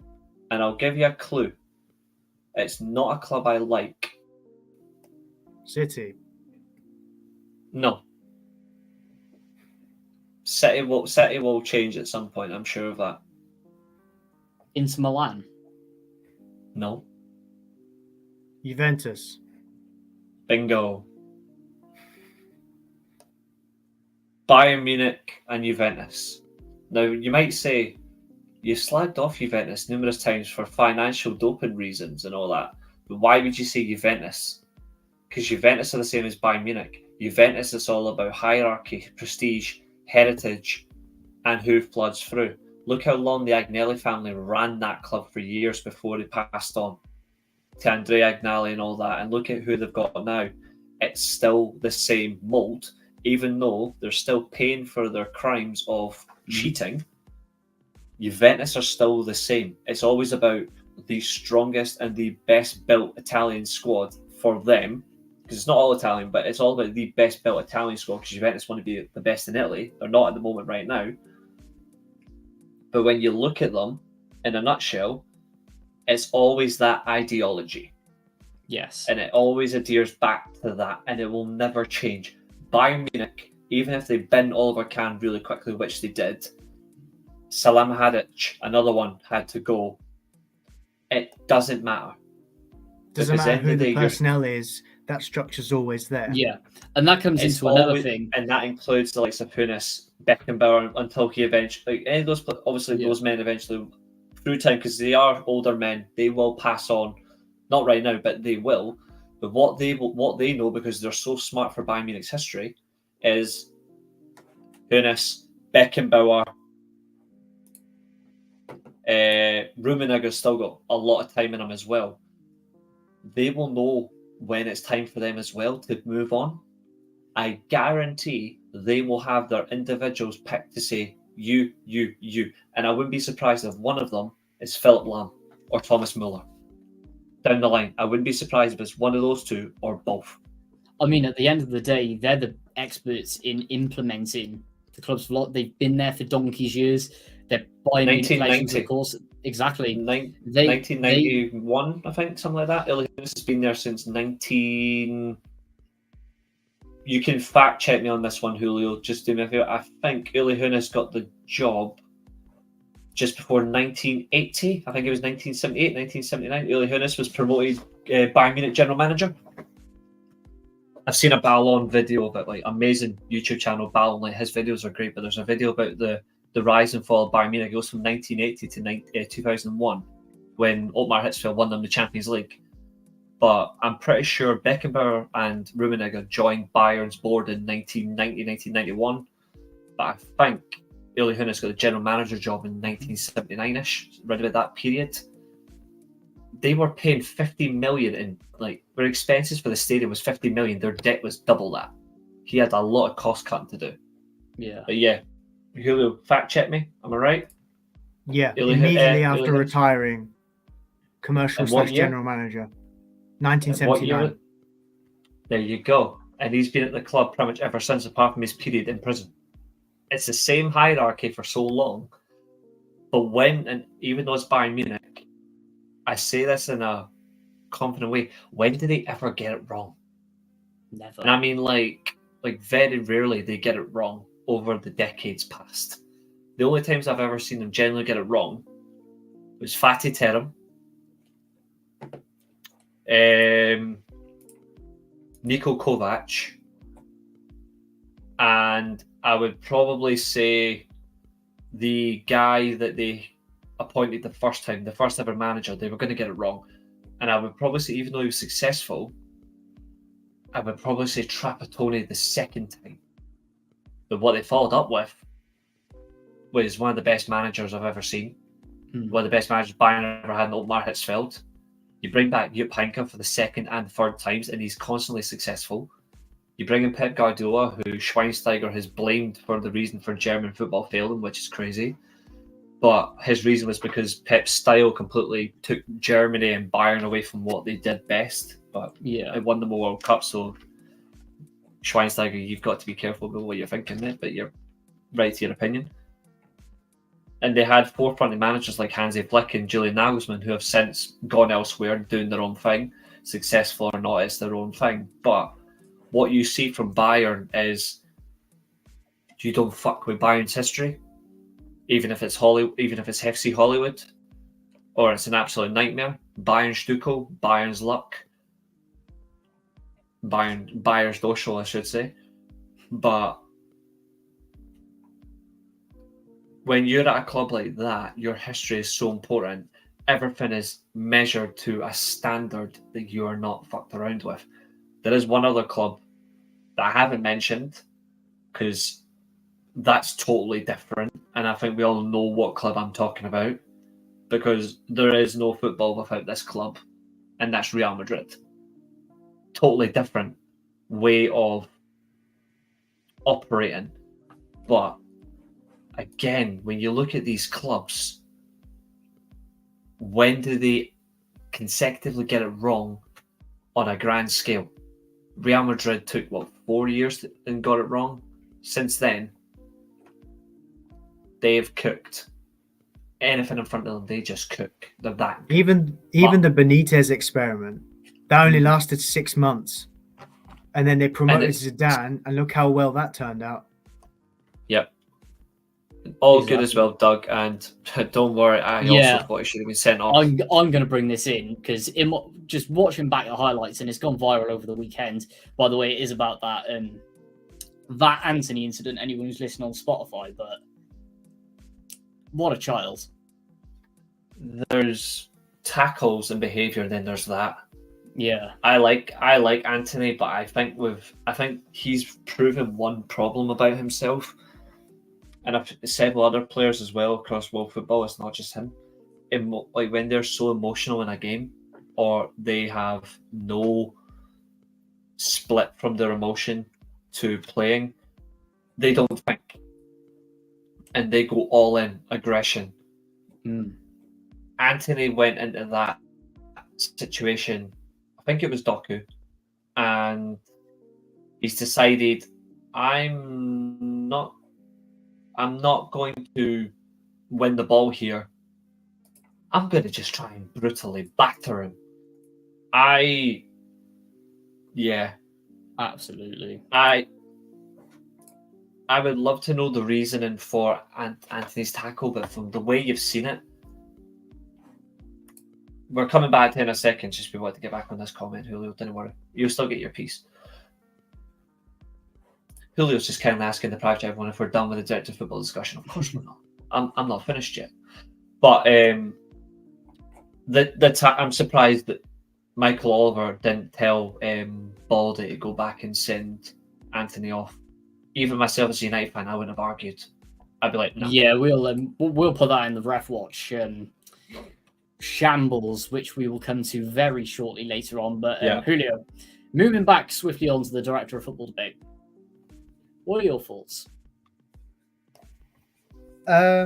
And I'll give you a clue. It's not a club I like. City. No. City will change at some point, I'm sure of that. Inter Milan. No. Juventus. Bingo. Bayern Munich and Juventus. Now, you might say, you slagged off Juventus numerous times for financial doping reasons and all that, but why would you say Juventus? Because Juventus are the same as Bayern Munich. Juventus is all about hierarchy, prestige, heritage, and who floods through. Look how long the Agnelli family ran that club for years before they passed on to Andrea Agnelli and all that, and look at who they've got now. It's still the same mold, even though they're still paying for their crimes of cheating. Juventus are still the same. It's always about the strongest and the best built Italian squad for them, because it's not all Italian, but it's all about the best built Italian squad, because Juventus want to be the best in Italy. They're not at the moment right now. But when you look at them in a nutshell, it's always that ideology. Yes. And it always adheres back to that, and it will never change. Bayern Munich, even if they bin Oliver Kahn really quickly, which they did, Salam Hadic, another one, had to go. It doesn't matter. Doesn't matter who the personnel is, that structure's always there. Yeah, and that comes into another thing. And that includes the likes of Hunis, Beckenbauer, until he eventually, like, any of those, obviously those men eventually, through time, because they are older men, they will pass on. Not right now, but they will. But what they know, because they're so smart for Bayern Munich's history, is Hunis, Beckenbauer, Rummenigge's still got a lot of time in him as well. They will know when it's time for them as well to move on. I guarantee they will have their individuals picked to say, you. And I wouldn't be surprised if one of them is Philip Lahm or Thomas Muller. Down the line, I wouldn't be surprised if it's one of those two or both. I mean, at the end of the day, they're the experts in implementing the club's lot. They've been there for donkey's years. They're buying 1990, of course. Exactly. 1991, I think, something like that. Uli Hoeneß has been there since 19. You can fact check me on this one, Julio. Just do me a favor. I think Uli Hoeneß got the job just before 1980. I think it was 1978, 1979. Uli Hoeneß was promoted Bayern Munich general manager. I've seen a Ballon video of it, like amazing YouTube channel Ballon. Like his videos are great, but there's a video about the rise and fall of Bayern Munich. It goes from 1980 to 2001 when Otmar Hitzfeld won them the Champions League. But I'm pretty sure Beckenbauer and Rummenigge joined Bayern's board in 1990, 1991. But I think Uli Hoeneß got the general manager job in 1979-ish, right about that period. They were paying 50 million in, like, their expenses for the stadium was 50 million. Their debt was double that. He had a lot of cost cutting to do. Yeah. But yeah, Julio, fact check me. Am I right? Yeah, immediately after retiring, commercial / general manager, 1979. There you go. And he's been at the club pretty much ever since, apart from his period in prison. It's the same hierarchy for so long. But even though it's Bayern Munich, I say this in a confident way, when do they ever get it wrong? Never. And I mean, like very rarely they get it wrong over the decades past. The only times I've ever seen them generally get it wrong was Fatih Terim, Niko Kovac, and I would probably say the guy that they appointed the first time, the first ever manager, they were going to get it wrong. And I would probably say, even though he was successful, I would probably say Trapattoni the second time. But what they followed up with was one of the best managers I've ever seen. One of the best managers Bayern ever had in Otmar Hitzfeld. You bring back Jupp Heynckes for the second and third times, and he's constantly successful. You bring in Pep Guardiola, who Schweinsteiger has blamed for the reason for German football failing, which is crazy. But his reason was because Pep's style completely took Germany and Bayern away from what they did best. But Yeah, it won them a World Cup, so Schweinsteiger, you've got to be careful about what you're thinking there, but you're right to your opinion. And they had forefronting managers like Hansi Flick and Julian Nagelsmann, who have since gone elsewhere and doing their own thing. Successful or not, it's their own thing. But what you see from Bayern is you don't fuck with Bayern's history, even if it's FC Hollywood, or it's an absolute nightmare. Bayern Stucco, Bayern's luck, Bayer's Doschel, I should say. But when you're at a club like that, your history is so important. Everything is measured to a standard that you are not fucked around with. There is one other club that I haven't mentioned because that's totally different. And I think we all know what club I'm talking about because there is no football without this club, and that's Real Madrid. Totally different way of operating. But again, when you look at these clubs, when do they consecutively get it wrong on a grand scale? Real Madrid took, 4 years and got it wrong? Since then, they've cooked. Anything in front of them, they just cook. They're that good. Even the Benitez experiment, that only lasted 6 months. And then they promoted Zidane, and look how well that turned out. Yep. All Exactly. good as well, Doug. And don't worry, I also thought it should have been sent off. I'm going to bring this in because just watching back the highlights, and it's gone viral over the weekend. By the way, it is about that Anthony incident. Anyone who's listening on Spotify, but what a child! There's tackles and behaviour, then there's that. Yeah, I like Anthony, but I think he's proven one problem about himself, and I've said with other players as well across world football. It's not just him. Like when they're so emotional in a game, or they have no split from their emotion to playing, they don't think, and they go all in aggression. Anthony went into that situation, I think it was Doku, and he's decided I'm not going to win the ball here. I'm going to just try and brutally batter him. absolutely. I would love to know the reasoning for Anthony's tackle, but from the way you've seen it, we're coming back to in a second. Just we want to get back on this comment, Julio. Don't worry, you'll still get your piece. Julio's just kind of asking the project everyone if we're done with the director of football discussion. Of course we're not. I'm not finished yet. But I'm surprised that Michael Oliver didn't tell Baldy to go back and send Anthony off. Even myself as a United fan, I wouldn't have argued. I'd be like, no. Yeah, we'll put that in the Refwatch shambles, which we will come to very shortly later on. But Julio, moving back swiftly on to the director of football debate. What are your thoughts? I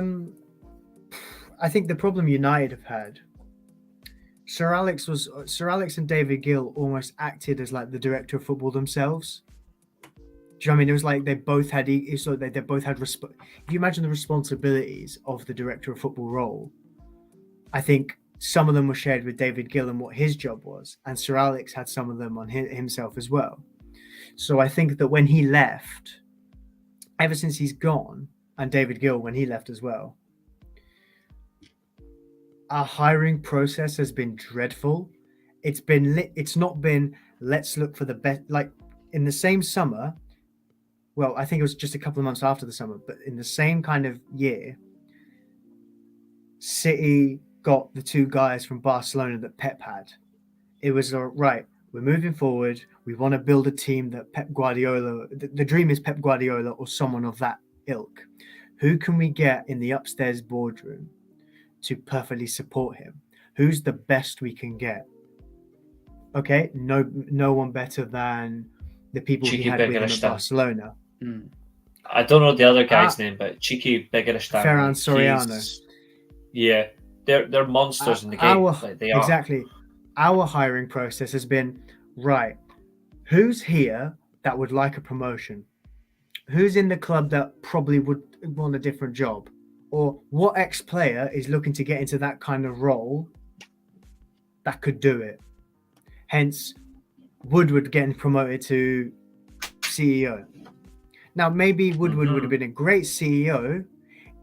think the problem United have had, Sir Alex and David Gill almost acted as like the director of football themselves. Do you know what I mean? It was like they both had if you imagine the responsibilities of the director of football role, I think some of them were shared with David Gill and what his job was, and Sir Alex had some of them on himself as well. So I think that when he left, ever since he's gone, and David Gill when he left as well, our hiring process has been dreadful. It's not been let's look for the best. Like in the same summer, well, I think it was just a couple of months after the summer, but in the same kind of year, City got the 2 guys from Barcelona that Pep had. It was right. We're moving forward. We want to build a team that Pep Guardiola. The dream is Pep Guardiola or someone of that ilk. Who can we get in the upstairs boardroom to perfectly support him? Who's the best we can get? Okay, no one better than the people he Cheeky had with him at Biggerishtan. Barcelona. I don't know the other guy's name, but Cheeky Biggerishtan. Ferran Soriano. Yeah, they're monsters in the game. They are. Exactly. Our hiring process has been, right, who's here that would like a promotion? Who's in the club that probably would want a different job? Or what ex-player is looking to get into that kind of role that could do it? Hence, Woodward getting promoted to CEO. Now, maybe Woodward would have been a great CEO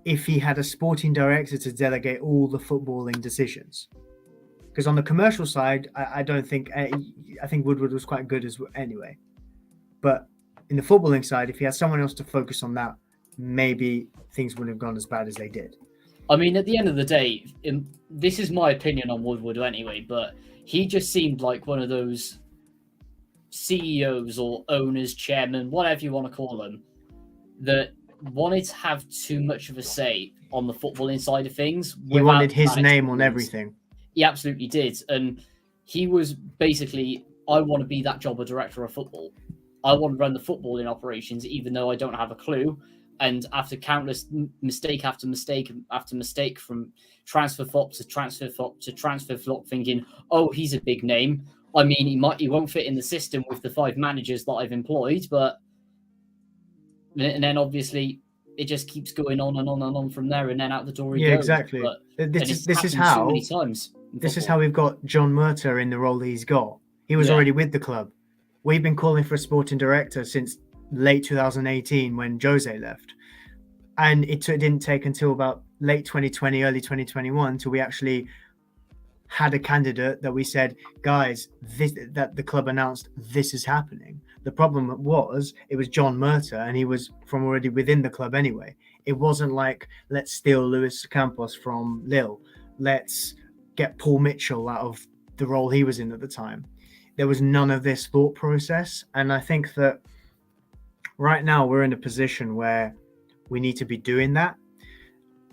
if he had a sporting director to delegate all the footballing decisions. Because on the commercial side, I think Woodward was quite good as well anyway. But in the footballing side, if he had someone else to focus on that, maybe things wouldn't have gone as bad as they did. I mean, at the end of the day, this is my opinion on Woodward anyway, but he just seemed like one of those CEOs or owners, chairman, whatever you want to call them, that wanted to have too much of a say on the footballing side of things. He wanted his name on everything. He absolutely did. And he was basically, I want to be that job of director of football. I want to run the footballing operations, even though I don't have a clue. And after countless mistake after mistake after mistake, from transfer flop to transfer flop to transfer flop, thinking, oh, he's a big name. I mean, he won't fit in the system with the 5 managers that I've employed, but and then obviously it just keeps going on and on and on from there, and then out the door he goes. Exactly. But, this is how so many times this is how we've got John Murtough in the role that he's got. He was already with the club. We've been calling for a sporting director since late 2018 when Jose left, and it didn't take until about late 2020, early 2021 until we actually had a candidate that we said, guys, that the club announced this is happening. The problem was it was John Murtough, and he was from already within the club anyway. It wasn't like, let's steal Luis Campos from Lille, let's get Paul Mitchell out of the role he was in at the time. There was none of this thought process, and I think that right now we're in a position where we need to be doing that.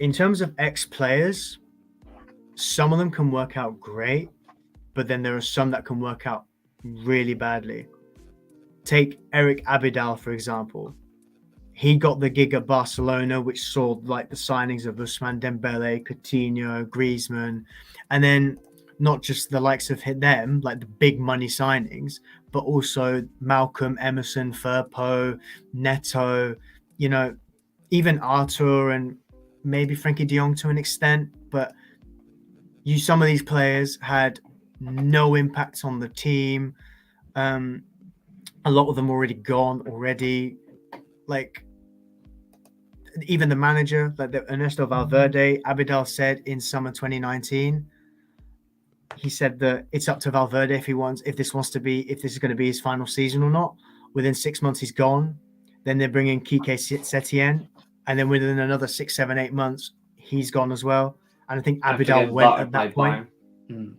In terms of ex-players, some of them can work out great, but then there are some that can work out really badly. Take Eric Abidal, for example. He got the gig at Barcelona, which saw like the signings of Ousmane Dembele, Coutinho, Griezmann, and then not just the likes of them, like the big money signings, but also Malcolm, Emerson, Firpo, Neto, even Arthur and maybe Frankie de Jong to an extent. But some of these players had no impact on the team. A lot of them already gone already. Like even the manager, like Ernesto Valverde, Abidal said in summer 2019, he said that it's up to Valverde if this is going to be his final season or not. Within 6 months, he's gone. Then they're bringing Kike Setien, and then within another 6, 7, 8 months, he's gone as well. And I think Abidal went at that point.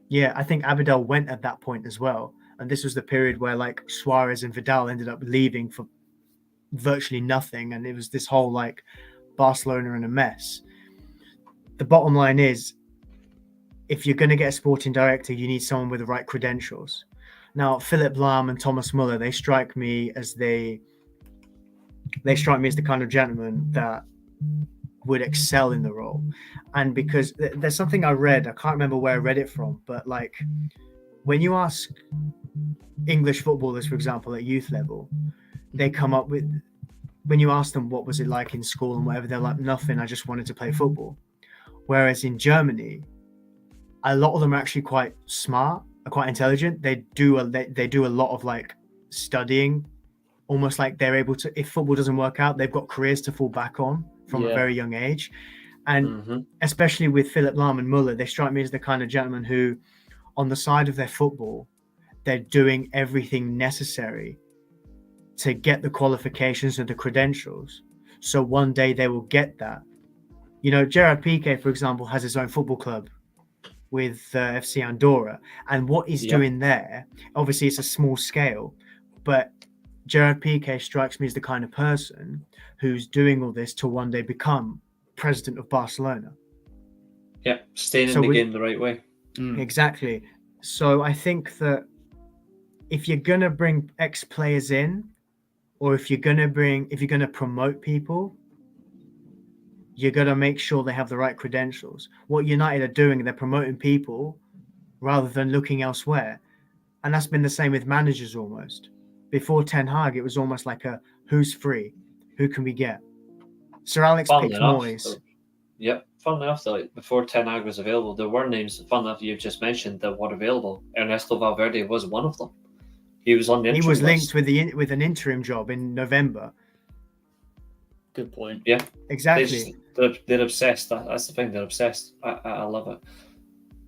Yeah, I think Abidal went at that point as well. And this was the period where like Suarez and Vidal ended up leaving for virtually nothing, and it was this whole like Barcelona in a mess. The bottom line is, if you're going to get a sporting director, you need someone with the right credentials. Now, Philip Lahm and Thomas Muller, they strike me as the kind of gentleman that would excel in the role. And because there's something I read, I can't remember where I read it from, but like when you ask English footballers, for example, at youth level, they come up with, when you ask them what was it like in school and whatever, they're like, nothing, I just wanted to play football. Whereas in Germany, a lot of them are actually quite smart, are quite intelligent. They do a lot of like studying, almost like they're able to, if football doesn't work out, they've got careers to fall back on from a very young age. And especially with Philip Lahm and Muller, they strike me as the kind of gentlemen who, on the side of their football, they're doing everything necessary to get the qualifications and the credentials. So one day they will get that. You know, Gerard Piqué, for example, has his own football club with FC Andorra. And what he's doing there, obviously it's a small scale, but Gerard Piqué strikes me as the kind of person who's doing all this to one day become president of Barcelona. Yeah, staying in the game the right way. Exactly. So I think that if you're gonna bring ex-players in, or if you're gonna promote people, you're gonna make sure they have the right credentials. What United are doing, they're promoting people rather than looking elsewhere. And that's been the same with managers almost. Before Ten Hag, it was almost like a who's free, who can we get? Sir Alex picked Moyes. Yep, funnily enough, though, before Ten Hag was available, there were names, funnily enough, you've just mentioned that were available. Ernesto Valverde was one of them. He was on the interim He was list. linked with an interim job in November. Good point. Yeah, exactly. They're obsessed. That's the thing. They're obsessed. I love it.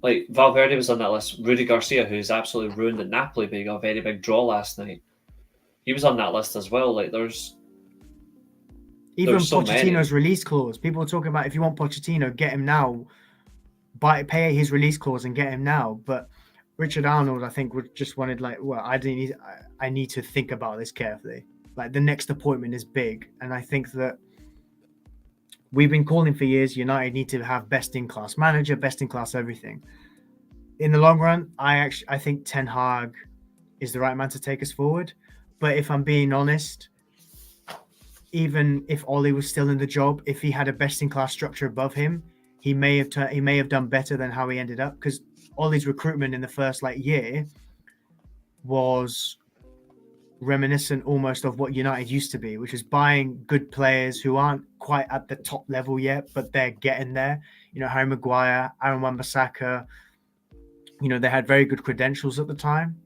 Like Valverde was on that list. Rudy Garcia, who's absolutely ruined at Napoli, but he got a very big draw last night. He was on that list as well. Like Even so Pochettino's release clause. People are talking about if you want Pochettino, get him now. Pay his release clause and get him now. But Richard Arnold, I think, just wanted I need to think about this carefully. Like the next appointment is big, and I think that we've been calling for years. United need to have best-in-class manager, best-in-class everything. In the long run, I think Ten Hag is the right man to take us forward. But if I'm being honest, even if Ollie was still in the job, if he had a best-in-class structure above him, he may have done better than how he ended up. Because Ollie's recruitment in the first year was reminiscent almost of what United used to be, which is buying good players who aren't quite at the top level yet, but they're getting there. You know, Harry Maguire, Aaron Wan-Bissaka, you know, they had very good credentials at the time.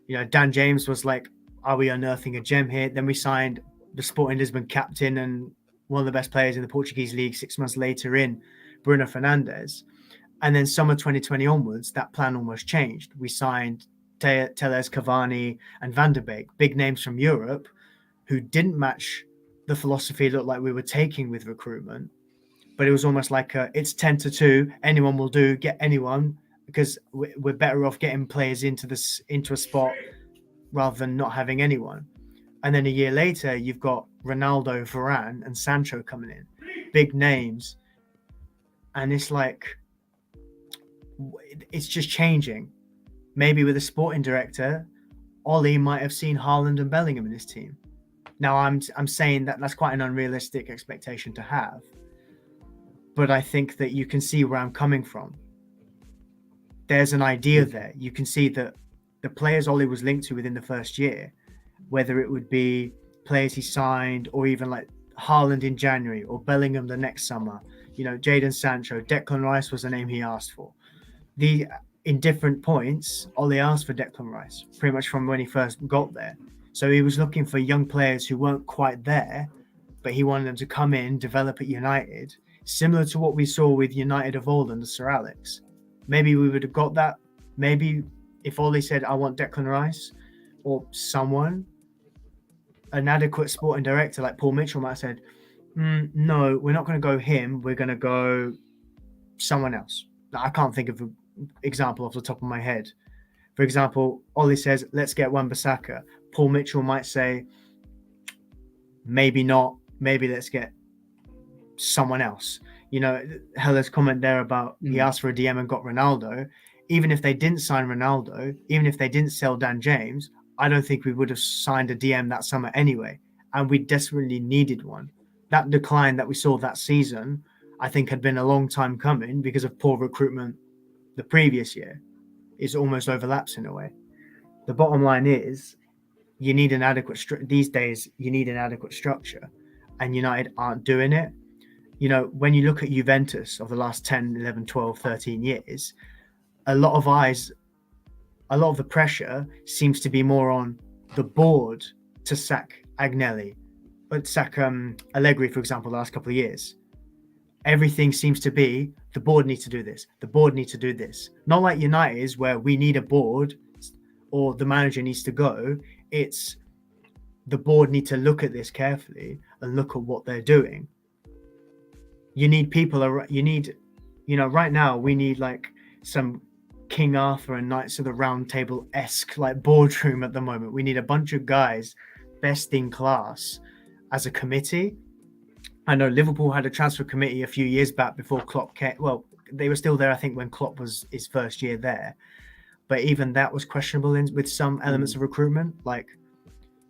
You know, Dan James was like, are we unearthing a gem here? Then we signed the Sporting Lisbon captain and one of the best players in the Portuguese league 6 months later in Bruno Fernandes. And then summer 2020 onwards, that plan almost changed. We signed Telles, Cavani, and Van der Beek, big names from Europe, who didn't match the philosophy it looked like we were taking with recruitment. But it was almost like it's 10-2, anyone will do, get anyone, because we're better off getting players into a spot rather than not having anyone. And then a year later, you've got Ronaldo, Varane, and Sancho coming in, big names, and it's like it's just changing. Maybe with a sporting director, Ollie might have seen Haaland and Bellingham in his team. Now, I'm saying that that's quite an unrealistic expectation to have, but I think that you can see where I'm coming from. There's an idea there. You can see that the players Ollie was linked to within the first year, whether it would be players he signed or even like Haaland in January or Bellingham the next summer, you know, Jadon Sancho, Declan Rice was the name he asked for. In different points, Ollie asked for Declan Rice pretty much from when he first got there. So he was looking for young players who weren't quite there, but he wanted them to come in, develop at United, similar to what we saw with United of old under Sir Alex. Maybe we would have got that. Maybe if Ollie said, I want Declan Rice or someone, an adequate sporting director like Paul Mitchell might have said, no, we're not going to go him. We're going to go someone else. I can't think of an example off the top of my head. For example, Ollie says, let's get Wan-Bissaka. Paul Mitchell might say, maybe not. Maybe let's get someone else. You know, Heller's comment there about he asked for a DM and got Ronaldo. Even if they didn't sign Ronaldo, even if they didn't sell Dan James, I don't think we would have signed a DM that summer anyway. And we desperately needed one. That decline that we saw that season, I think had been a long time coming because of poor recruitment the previous year. It almost overlaps in a way. The bottom line is you need an adequate these days you need an adequate structure, and United aren't doing it. You know, when you look at Juventus of the last 10, 11, 12, 13 years, a lot of the pressure seems to be more on the board to sack Agnelli, but sack Allegri, for example, the last couple of years. Everything seems to be the board needs to do this. The board needs to do this. Not like United is where we need a board or the manager needs to go. It's the board need to look at this carefully and look at what they're doing. You need people. You need, right now we need like some King Arthur and Knights of the Round Table-esque like boardroom at the moment. We need a bunch of guys best in class as a committee. I know Liverpool had a transfer committee a few years back before Klopp came. Well, they were still there, I think, when Klopp was his first year there. But even that was questionable with some elements of recruitment. Like,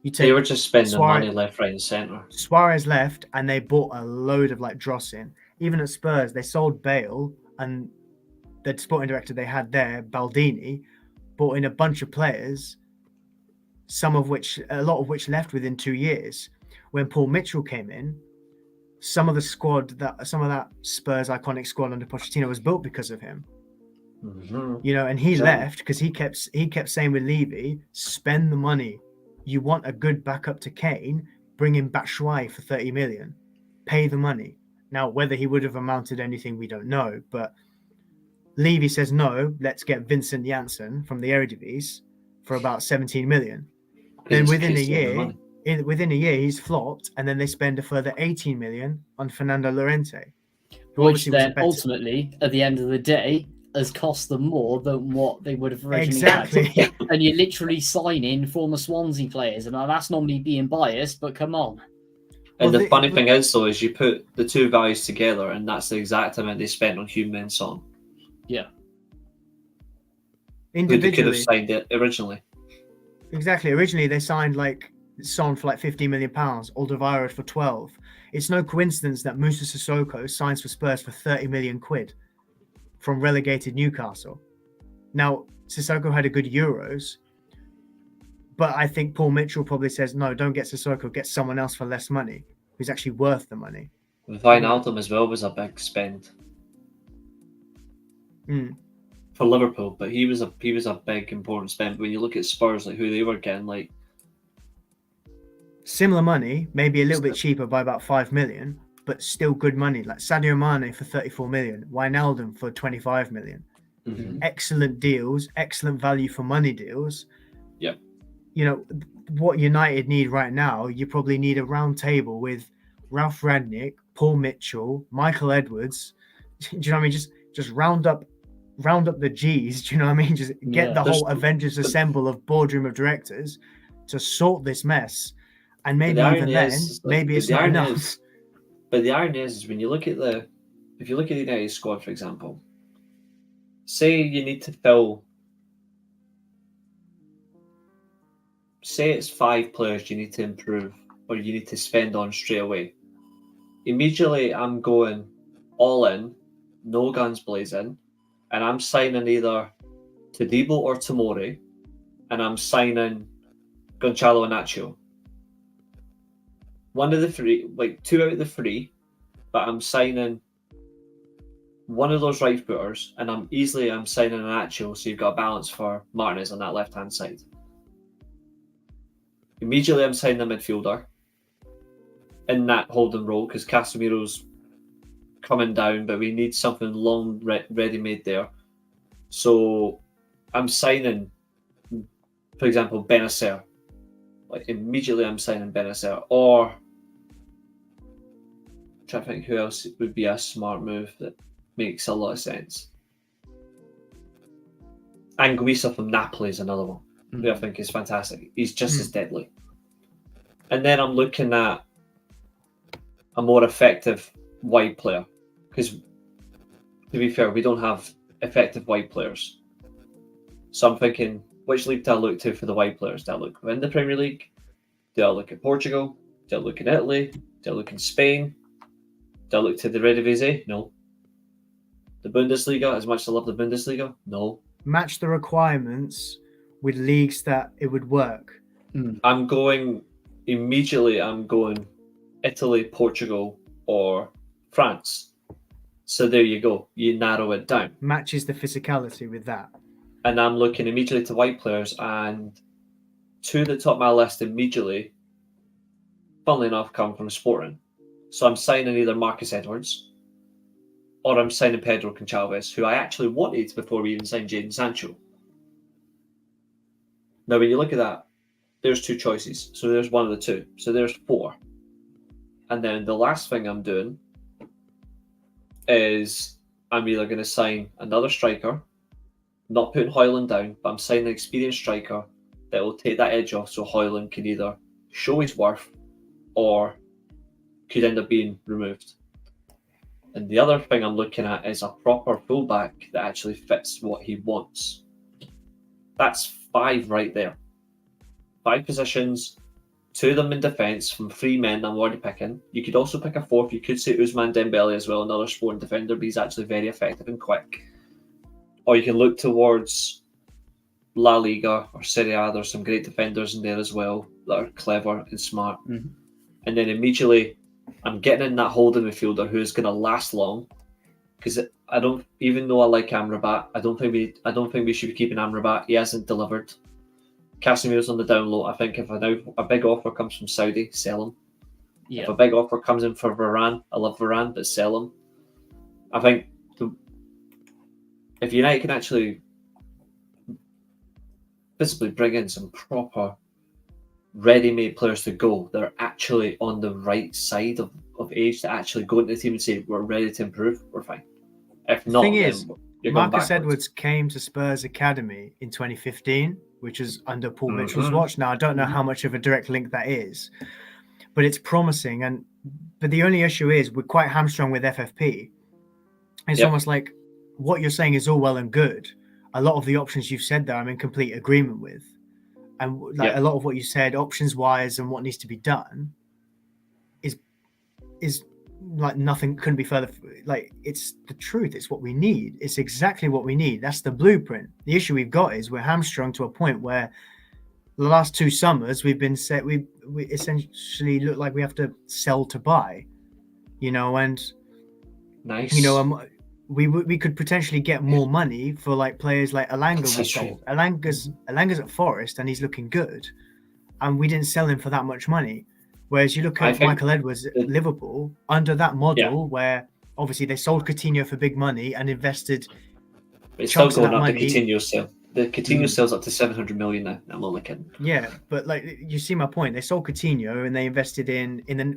they were just spending money left, right, and centre. Suarez left, and they bought a load of like dross in. Even at Spurs, they sold Bale, and the sporting director they had there, Baldini, bought in a bunch of players, a lot of which left within 2 years. When Paul Mitchell came in, some of that Spurs iconic squad under Pochettino was built because of him. Mm-hmm. And he left because he kept saying with Levy, spend the money. You want a good backup to Kane, bring in Batshuayi for 30 million, pay the money. Now, whether he would have amounted anything, we don't know. But Levy says, no, let's get Vincent Janssen from the Eredivise for about 17 million. Then within a year, he's flopped, and then they spend a further 18 million on Fernando Llorente. Which then ultimately, at the end of the day, has cost them more than what they would have originally had. And you're literally signing former Swansea players, and that's normally being biased, but come on. And the funny thing is, though, is you put the two guys together, and that's the exact amount they spent on Heung-min Son. Yeah. Individually. Who they could have signed it originally. Exactly. Originally, they signed like Son for like £15 million, Alderweireld for 12. It's no coincidence that Moussa Sissoko signs for Spurs for 30 million quid from relegated Newcastle. Now, Sissoko had a good Euros, but I think Paul Mitchell probably says, no, don't get Sissoko, get someone else for less money, who's actually worth the money. Wijnaldum as well was a big spend for Liverpool, but he was a big important spend. When you look at Spurs, like who they were getting, like similar money, maybe a little bit cheaper by about 5 million, but still good money, like Sadio Mane for 34 million, Wijnaldum for 25 million. Mm-hmm. Excellent deals, excellent value for money deals. Yep. What United need right now, you probably need a round table with Ralph Rangnick, Paul Mitchell, Michael Edwards. Do you know what I mean? Just round up the G's. Do you know what I mean? Just get the whole Avengers assemble of boardroom of directors to sort this mess. And maybe even then, maybe it's not enough. But the irony is when you look at if you look at the United squad, for example, say you need to fill, say it's 5 players you need to improve or you need to spend on straight away. Immediately, I'm going all in, no guns blazing, and I'm signing either Todibo or Tomori, and I'm signing Gonçalo Inácio. One of the 3, like 2 out of the 3, but I'm signing one of those right footers, and I'm signing an Inácio, so you've got a balance for Martinez on that left-hand side. Immediately, I'm signing a midfielder in that holding role because Casemiro's coming down, but we need something long ready-made there. So I'm signing, for example, Benacer. Like immediately, I'm signing Benacer, or I'm trying to think who else would be a smart move that makes a lot of sense. Anguissa from Napoli is another one who I think is fantastic. He's just as deadly. And then I'm looking at a more effective wide player because, to be fair, we don't have effective wide players. So I'm thinking, which league do I look to for the wide players? Do I look in the Premier League? Do I look at Portugal? Do I look in Italy? Do I look in Spain? Do I look to the Eredivise? No. The Bundesliga, as much as I love the Bundesliga? No. Match the requirements with leagues that it would work. I'm going Italy, Portugal, or France. So there you go. You narrow it down. Matches the physicality with that. And I'm looking immediately to white players, and 2 at the top of my list immediately, funnily enough, come from Sporting. So I'm signing either Marcus Edwards or I'm signing Pedro Gonçalves, who I actually wanted before we even signed Jadon Sancho. Now, when you look at that, there's 2 choices. So there's one of the 2. So there's 4. And then the last thing I'm doing is I'm either going to sign another striker, not putting Haaland down, but I'm signing an experienced striker that will take that edge off so Haaland can either show his worth or could end up being removed. And the other thing I'm looking at is a proper fullback that actually fits what he wants. That's 5 right there. 5 positions, 2 of them in defence from 3 men that I'm already picking. You could also pick a 4th. You could say Ousmane Dembele as well, another sporting defender, but he's actually very effective and quick. Or you can look towards La Liga or Serie A. There's some great defenders in there as well that are clever and smart. Mm-hmm. And then immediately I'm getting in that holding midfielder who is going to last long, because I don't, even though I like Amrabat, I don't think we should be keeping Amrabat. He hasn't delivered. Casemiro's on the down low. I think if a big offer comes from Saudi, sell him. Yeah. If a big offer comes in for Varane, I love Varane, but sell him. I think if United can actually visibly bring in some proper ready-made players to go, that are actually on the right side of age, to actually go into the team and say, we're ready to improve, we're fine. If not, thing then is, you're going Marcus backwards. Edwards came to Spurs Academy in 2015, which is under Paul Mitchell's watch. Now, I don't know how much of a direct link that is, but it's promising. But the only issue is we're quite hamstrung with FFP. It's almost like what you're saying is all well and good. A lot of the options you've said there, I'm in complete agreement with. And a lot of what you said, options-wise, and what needs to be done is like nothing couldn't be further. Like, it's the truth. It's what we need. It's exactly what we need. That's the blueprint. The issue we've got is we're hamstrung to a point where the last 2 summers we've been set. We essentially look like we have to sell to buy, and nice. We could potentially get more money for like players like Elanga. We sold. Elanga's at Forest and he's looking good, and we didn't sell him for that much money. Whereas you look at Michael Edwards at Liverpool under that model, where obviously they sold Coutinho for big money and invested. It's still going up. The Coutinho sale. The Coutinho sale's up to 700 million now. I'm only kidding. Yeah, but like you see my point. They sold Coutinho and they invested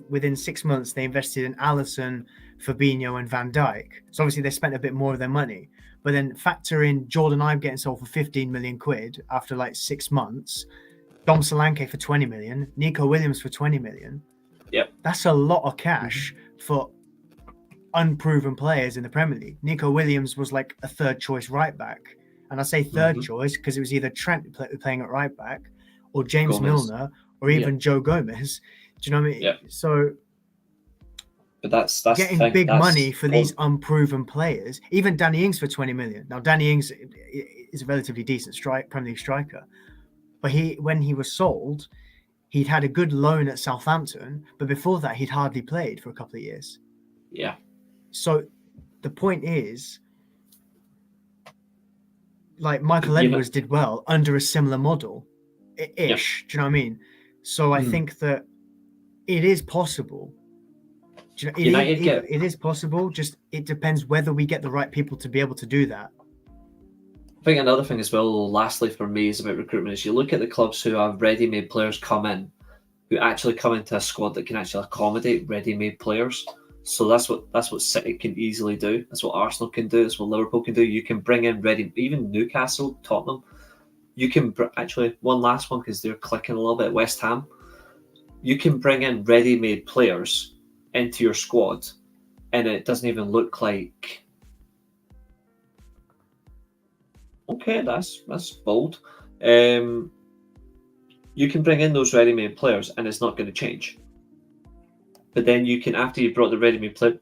within 6 months they invested in Alisson, Fabinho, and Van Dijk. So obviously they spent a bit more of their money. But then factor in Jordan Ibe getting sold for 15 million quid after like 6 months. Dom Solanke for 20 million, Nico Williams for 20 million. Yep. That's a lot of cash for unproven players in the Premier League. Nico Williams was like a 3rd choice right back. And I say 3rd choice because it was either Trent playing at right back or James Milner or even Joe Gomez. Do you know what I mean? Yep. So but that's getting big money for these unproven players. Even Danny Ings for 20 million. Now, Danny Ings is a relatively decent Premier League striker. But when he was sold, he'd had a good loan at Southampton, but before that, he'd hardly played for a couple of years. Yeah. So the point is, like Michael Edwards did well under a similar model, ish. Do you know what I mean? So I think that it is possible. Do you know, it is possible. Just it depends whether we get the right people to be able to do that. I think another thing as well, lastly for me, is about recruitment, is you look at the clubs who have ready-made players come in, who actually come into a squad that can actually accommodate ready-made players. So that's what City can easily do. That's what Arsenal can do. That's what Liverpool can do. You can bring in even Newcastle, Tottenham. You can actually, one last one because they're clicking a little bit, West Ham. You can bring in ready-made players into your squad and it doesn't even look like, okay, that's bold. You can bring in those ready-made players and it's not going to change. But then you can, after you brought the ready-made players,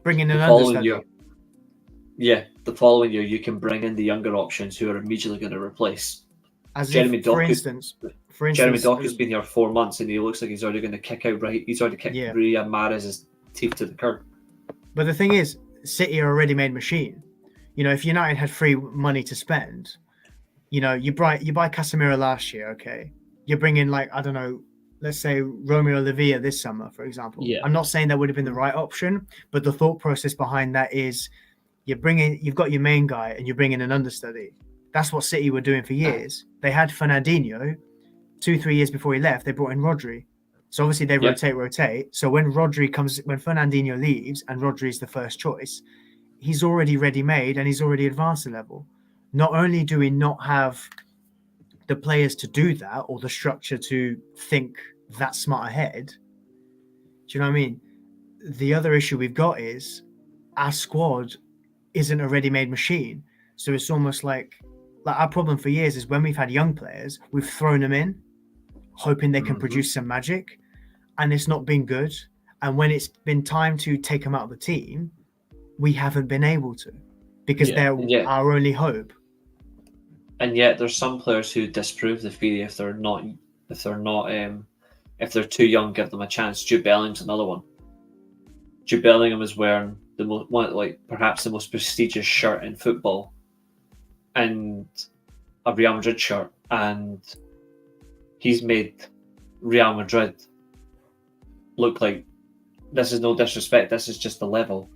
bring in an following understudy. the following year you can bring in the younger options who are immediately going to replace. Jeremy Doku, Jeremy Doku's been here 4 months and he looks like he's already going to kick out. Right, he's already kicked Riyad Mahrez's teeth to the curb. But the thing is, City are a ready-made machine. You know, if United had free money to spend, you know, you buy Casemiro last year, okay? You bring in, like, I don't know, let's say Romeo Lavia this summer, for example. Yeah. I'm not saying that would have been the right option, but the thought process behind that is you've got your main guy and you bring in an understudy. That's what City were doing for years. They had Fernandinho 2-3 years before he left. They brought in Rodri. So obviously they rotate. So when Fernandinho leaves and Rodri is the first choice, he's already ready-made and he's already advanced a level. Not only do we not have the players to do that or the structure to think that smart ahead, do you know what I mean? The other issue we've got is our squad isn't a ready-made machine. So it's almost like our problem for years is when we've had young players, we've thrown them in, hoping they can produce some magic, and it's not been good. And when it's been time to take them out of the team, we haven't been able to, because they're our only hope. And yet there's some players who disprove the theory if they're too young, give them a chance. Jude Bellingham's another one. Jude Bellingham is wearing perhaps the most prestigious shirt in football, and a Real Madrid shirt, and he's made Real Madrid look like, this is no disrespect, this is just the level.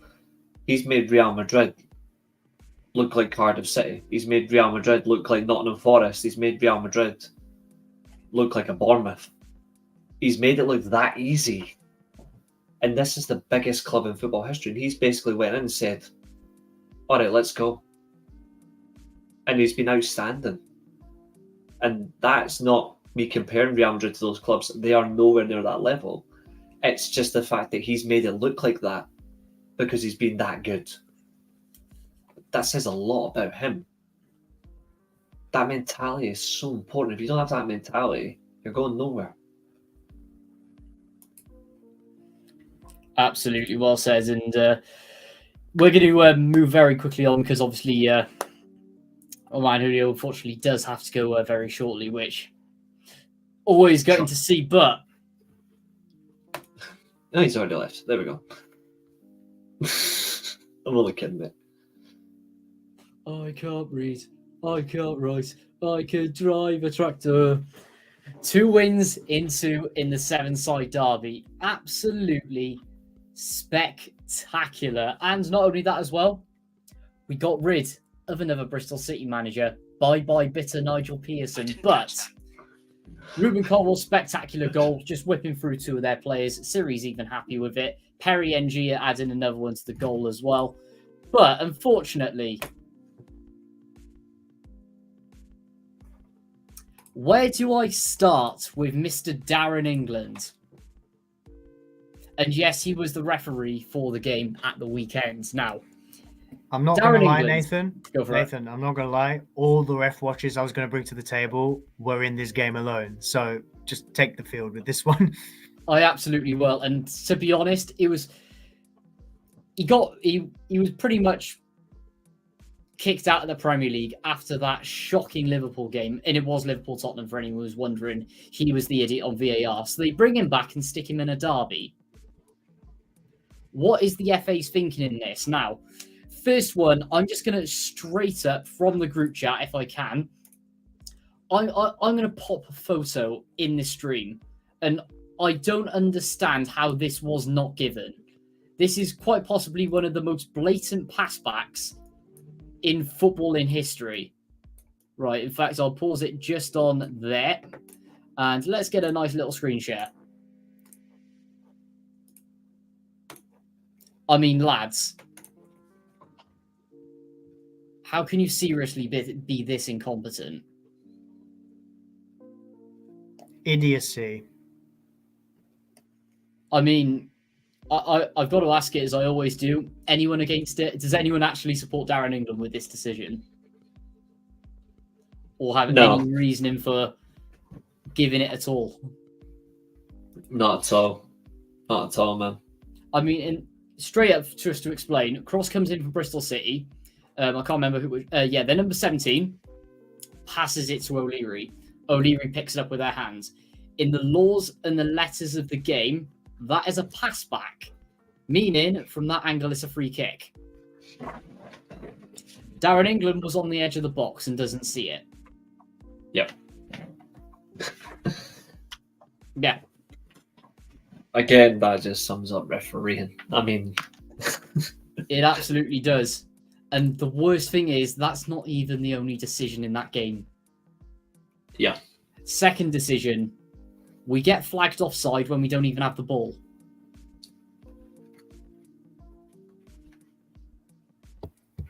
He's made Real Madrid look like Cardiff City. He's made Real Madrid look like Nottingham Forest. He's made Real Madrid look like a Bournemouth. He's made it look that easy. And this is the biggest club in football history. And he's basically went in and said, all right, let's go. And he's been outstanding. And that's not me comparing Real Madrid to those clubs. They are nowhere near that level. It's just the fact that he's made it look like that because he's been that good. That says a lot about him. That mentality is so important. If you don't have that mentality, you're going nowhere. Absolutely well said. And we're going to move very quickly on because obviously Julio unfortunately does have to go very shortly, which always going to see, but... No, he's already left. There we go. I'm only kidding, mate. I can't read. I can't write. I could drive a tractor. 2 wins in the Severnside derby. Absolutely spectacular. And not only that as well, we got rid of another Bristol City manager. Bye-bye bitter Nigel Pearson. But Rubin Colwill, spectacular goal, just whipping through 2 of their players. Siri's even happy with it. Perry NG adding another one to the goal as well. But unfortunately, where do I start with Mr. Darren England? And yes, he was the referee for the game at the weekend. Now, I'm not going to lie, England. Nathan. Go for Nathan, I'm not going to lie. All the ref watches I was going to bring to the table were in this game alone. So just take the field with this one. I absolutely will. And to be honest, he was pretty much kicked out of the Premier League after that shocking Liverpool game. And it was Liverpool-Tottenham, for anyone who's wondering. He was the idiot on VAR. So they bring him back and stick him in a derby. What is the FA's thinking in this? Now, first one, I'm just going to straight up from the group chat, if I can. I'm going to pop a photo in this stream. And I don't understand how this was not given. This is quite possibly one of the most blatant passbacks in football in history. Right, in fact, I'll pause it just on there. And let's get a nice little screen share. I mean, lads, how can you seriously be this incompetent? Idiocy. I mean, I've got to ask it, as I always do. Anyone against it? Does anyone actually support Darren England with this decision? Or have any reasoning for giving it at all? Not at all. Not at all, man. I mean, and straight up, just to explain, Cross comes in from Bristol City. I can't remember who. They're number 17. Passes it to O'Leary. O'Leary picks it up with their hands. In the laws and the letters of the game, that is a pass back, meaning from that angle it's a free kick. Darren England was on the edge of the box and doesn't see it. Yep. Yeah. Again, that just sums up refereeing. I mean, it absolutely does. And the worst thing is, that's not even the only decision in that game. Yeah. Second decision, we get flagged offside when we don't even have the ball.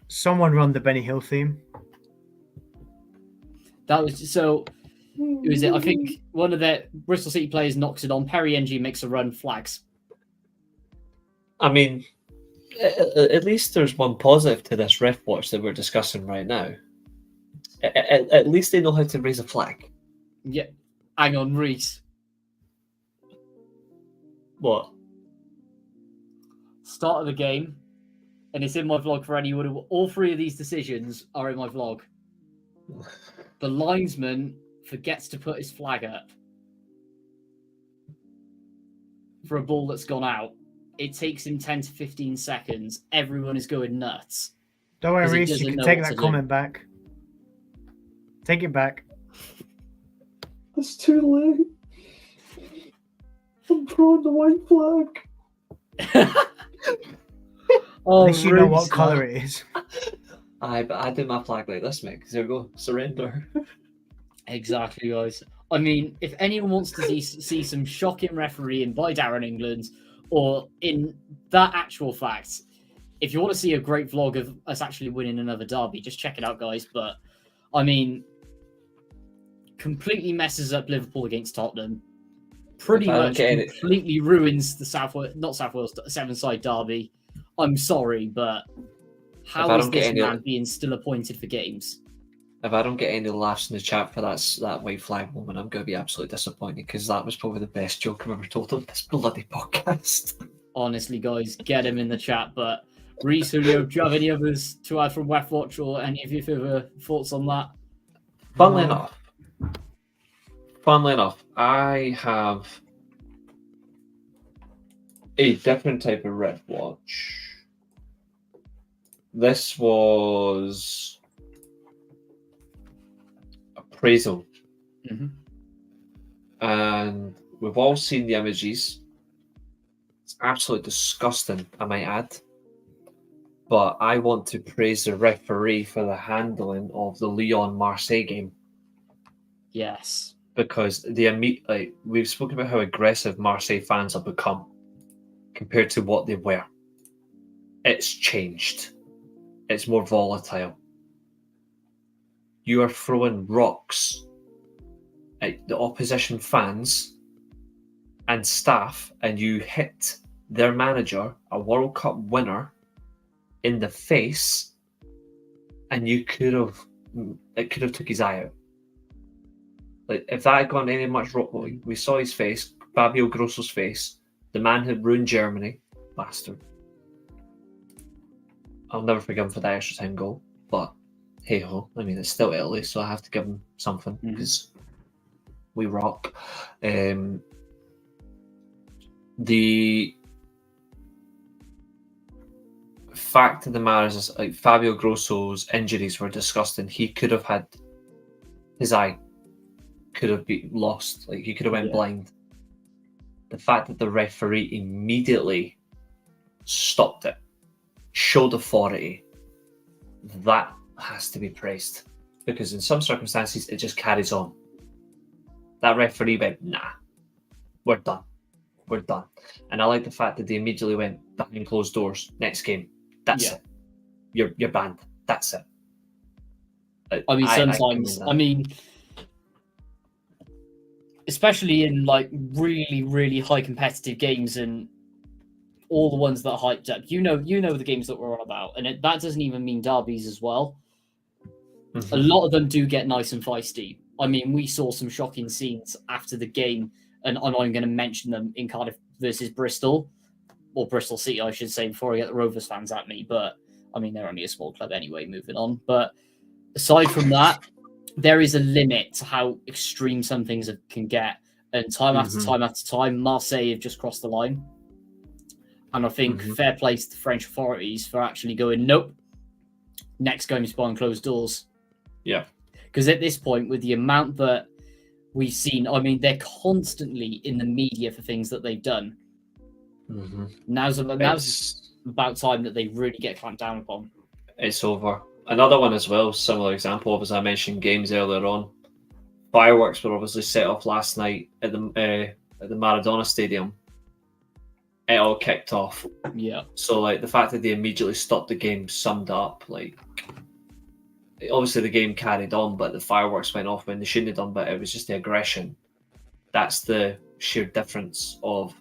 Someone run the Benny Hill theme. That was so. Who is it? I think one of the Bristol City players knocks it on. Perry Ng makes a run, flags. I mean, at least there's one positive to this Refwatch that we're discussing right now. At least they know how to raise a flag. Yeah. Hang on, Reece. What? Start of the game, and it's in my vlog for anyone. All three of these decisions are in my vlog. The linesman forgets to put his flag up for a ball that's gone out. It takes him 10 to 15 seconds. Everyone is going nuts. Don't worry, 'Cause he Reece, you doesn't can know take what that to do. comment back. Take it back. It's too late. I'm throwing the white flag. Oh, At least you know what Reece, colour it is. But I did my flag like this, mate. Because there we go. Surrender. Exactly, guys. I mean, if anyone wants to see some shocking refereeing by Darren England, or in that actual fact, if you want to see a great vlog of us actually winning another derby, just check it out, guys. But, I mean, completely messes up Liverpool against Tottenham. Pretty much completely ruins the Severnside derby. I'm sorry, but how is this man being still appointed for games? If I don't get any laughs in the chat for that white flag moment, I'm going to be absolutely disappointed, because that was probably the best joke I've ever told on this bloody podcast. Honestly, guys, get him in the chat. But Reece, Julio, do you have any others to add from Refwatch, or any of your further thoughts on that? Funnily enough, I have a different type of Refwatch. This was appraisal. Mm-hmm. And we've all seen the images. It's absolutely disgusting, I might add. But I want to praise the referee for the handling of the Lyon-Marseille game. Yes. Because we've spoken about how aggressive Marseille fans have become compared to what they were. It's changed. It's more volatile. You are throwing rocks at the opposition fans and staff, and you hit their manager, a World Cup winner, in the face, and it could have took his eye out. Like, if that had gone any much wrong, we saw his face, Fabio Grosso's face, the man who ruined Germany, bastard. I'll never forgive him for that extra time goal, but hey ho, I mean, it's still Italy, so I have to give him something, because we rock. The fact of the matter is, like, Fabio Grosso's injuries were disgusting. He could have had his eye could have been lost, like he could have went blind. The fact that the referee immediately stopped it, showed authority, that has to be praised, because in some circumstances it just carries on. That referee went, nah, we're done, and I like the fact that they immediately went behind closed doors. Next game, that's it. You're banned. That's it. I mean, sometimes, especially in like really, really high competitive games and all the ones that are hyped up, you know the games that we're on about, and that doesn't even mean derbies as well. A lot of them do get nice and feisty. I mean, we saw some shocking scenes after the game, and I'm going to mention them in Cardiff versus Bristol, or Bristol City, I should say, before I get the Rovers fans at me. But I mean, they're only a small club anyway. Moving on. But aside from that, there is a limit to how extreme some things can get, and time after time after time, Marseille have just crossed the line. And I think fair play to the French authorities for actually going, nope, next game is behind closed doors. Yeah. Because at this point, with the amount that we've seen, I mean, they're constantly in the media for things that they've done. Now's about time that they really get clamped down upon. it's over. Another one as well, similar example of, as I mentioned, games earlier on. Fireworks were obviously set off last night at the Maradona Stadium. It all kicked off. Yeah. So like the fact that they immediately stopped the game summed up. Like obviously the game carried on, but the fireworks went off when they shouldn't have done. But it was just the aggression. That's the sheer difference of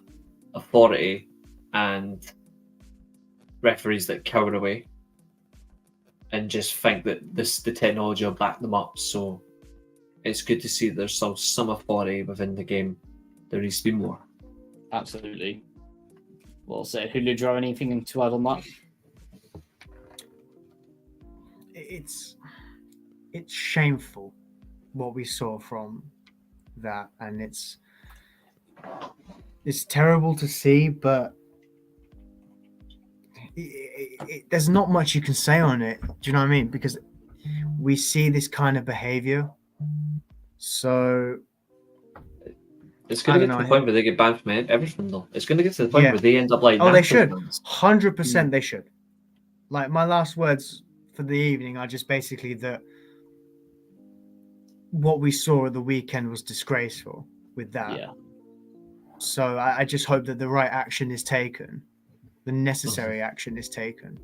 authority and referees that cower away and just think that the technology will back them up. So it's good to see there's still some authority within the game. There needs to be more. Absolutely. Well said. Julio, do you have anything to add on that? It's shameful what we saw from that, and it's terrible to see, but there's not much you can say on it. Do you know what I mean? Because we see this kind of behavior. So it's going to get to the point where they get banned from everything, though. It's going to get to the point where they end up like... Oh, they should. 100% they should. Like, my last words for the evening are just basically that what we saw at the weekend was disgraceful with that. Yeah. So I just hope that the right action is taken. The necessary action is taken.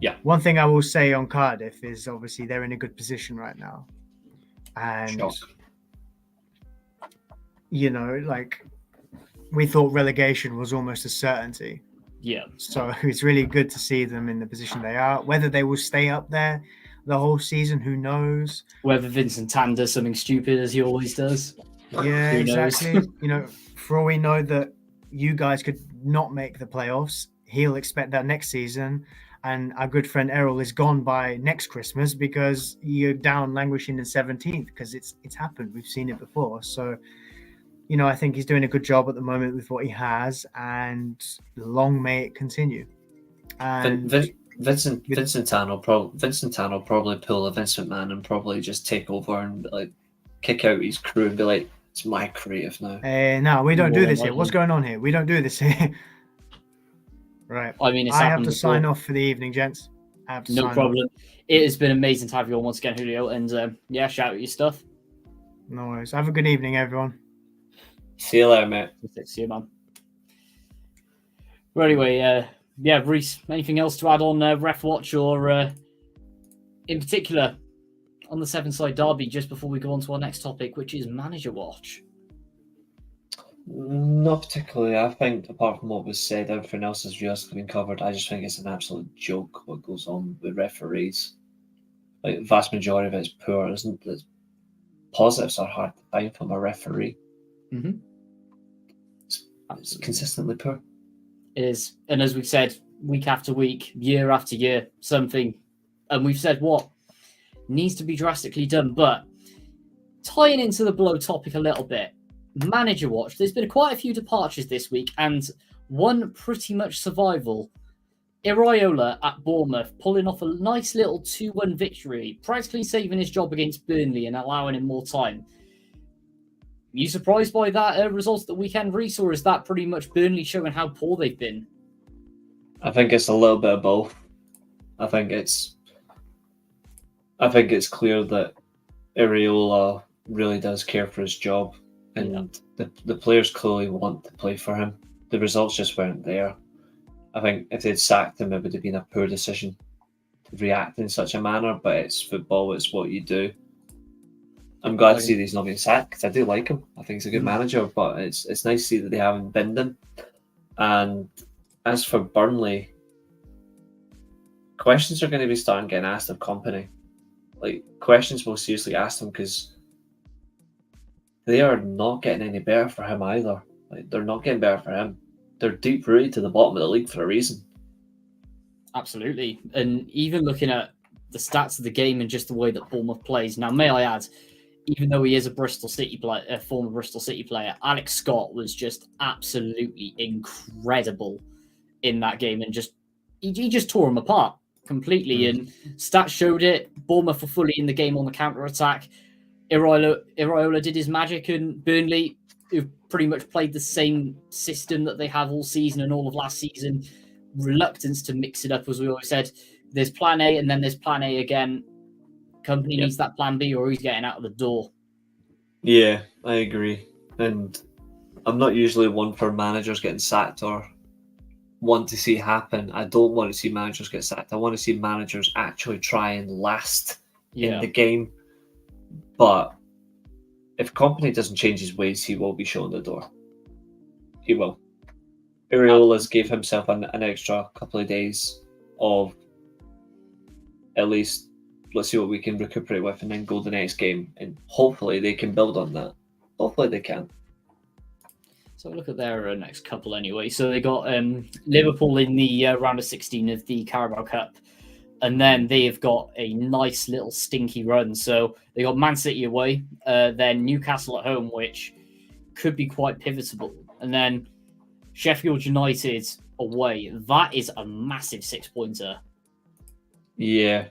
Yeah. One thing I will say on Cardiff is obviously they're in a good position right now. And, you know, like, we thought relegation was almost a certainty. Yeah. So it's really good to see them in the position they are. Whether they will stay up there the whole season, who knows? Whether Vincent Tan does something stupid as he always does. Yeah, exactly. You know, for all we know that you guys could not make the playoffs, he'll expect that next season. And our good friend Errol is gone by next Christmas because you're down languishing in 17th, because it's happened. We've seen it before. So, you know, I think he's doing a good job at the moment with what he has, and long may it continue. And Vincent Tan will probably pull a Vince McMahon and probably just take over and like kick out his crew and be like, "It's my creative now." No, we don't do this here. What's going on here? We don't do this here. Right. I mean, I have to sign off for the evening, gents. No problem. It has been amazing to have you on once again, Julio. And shout out your stuff. No worries. Have a good evening, everyone. See you later, mate. See you, man. Well, anyway, Reece, anything else to add on Refwatch or in particular on the Severnside derby just before we go on to our next topic, which is Managerwatch? Not particularly. I think apart from what was said, everything else has just been covered. I just think it's an absolute joke what goes on with referees. Like the vast majority of it is poor, isn't it? Positives are hard to find from a referee. Mm-hmm. It's consistently poor. It is. And as we've said, week after week, year after year, something, and we've said what needs to be drastically done. But tying into the below topic a little bit, Managerwatch, there's been quite a few departures this week, and one pretty much survival. Iriola at Bournemouth pulling off a nice little 2-1 victory, practically saving his job against Burnley and allowing him more time. You surprised by that result at the weekend, Reece, or is that pretty much Burnley showing how poor they've been? I think it's a little bit of both. I think it's clear that Iriola really does care for his job, and the players clearly want to play for him. The results just weren't there. I think if they'd sacked him, it would have been a poor decision to react in such a manner, but it's football, it's what you do. I'm glad to see that he's not being sacked, because I do like him. I think he's a good manager, but it's nice to see that they haven't binned him. And as for Burnley, questions are going to be starting getting asked of Company. Like, questions will seriously ask them, because they are not getting any better for him either. Like, they're not getting better for him. They're deep-rooted to the bottom of the league for a reason. Absolutely. And even looking at the stats of the game and just the way that Bournemouth plays. Now, may I add, even though he is a Bristol City player, a former Bristol City player, Alex Scott was just absolutely incredible in that game, and he just tore him apart completely. And stats showed it. Bournemouth were fully in the game on the counter-attack. Iriola did his magic, and Burnley, who've pretty much played the same system that they have all season and all of last season, reluctance to mix it up, as we always said, there's plan A and then there's plan A again. Company needs that plan B or he's getting out of the door. Yeah, I agree. And I'm not usually one for managers getting sacked or want to see happen. I don't want to see managers get sacked. I want to see managers actually try and last in the game. But if company doesn't change his ways, he will be shown the door. He will. Iriola's gave himself an extra couple of days of at least, let's see what we can recuperate with and then go the next game. And hopefully they can build on that. Hopefully they can. So look at their next couple anyway. So they got Liverpool in the round of 16 of the Carabao Cup. And then they've got a nice little stinky run. So they got Man City away, then Newcastle at home, which could be quite pivotal. And then Sheffield United away. That is a massive 6-pointer. Yeah,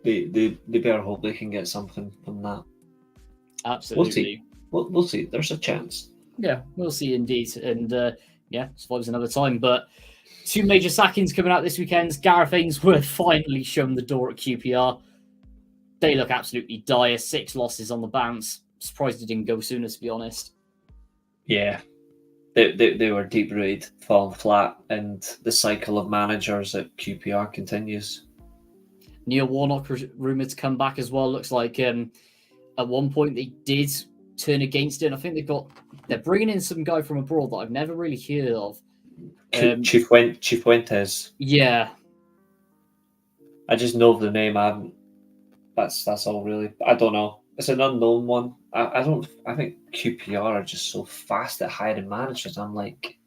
they better hope they can get something from that. Absolutely. We'll see. There's a chance. Yeah, we'll see indeed. And survives another time. But two major sackings coming out this weekend. Gareth Ainsworth finally shown the door at QPR. They look absolutely dire. 6 losses on the bounce. Surprised it didn't go sooner, to be honest. Yeah. They were deep-rooted, falling flat, and the cycle of managers at QPR continues. Neil Warnock rumoured to come back as well. Looks like at one point they did turn against it. And I think they're bringing in some guy from abroad that I've never really heard of. Cifuentes. Yeah. I just know the name. I haven't. That's all really. I don't know. It's an unknown one. I think QPR are just so fast at hiring managers. I'm like,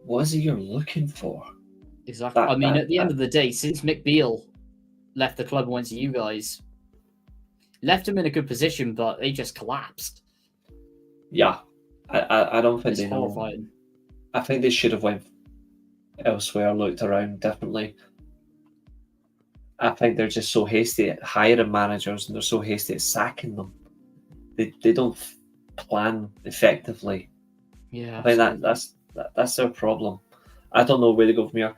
what is it you're looking for? Exactly. At the end of the day, since Mick Beale left the club and went to you guys, left them in a good position, but they just collapsed. Yeah, I don't think it's they know. Horrifying. I think they should have went elsewhere, looked around differently. I think they're just so hasty at hiring managers and they're so hasty at sacking them. They don't plan effectively. Yeah, I think that's their problem. I don't know where they go from here.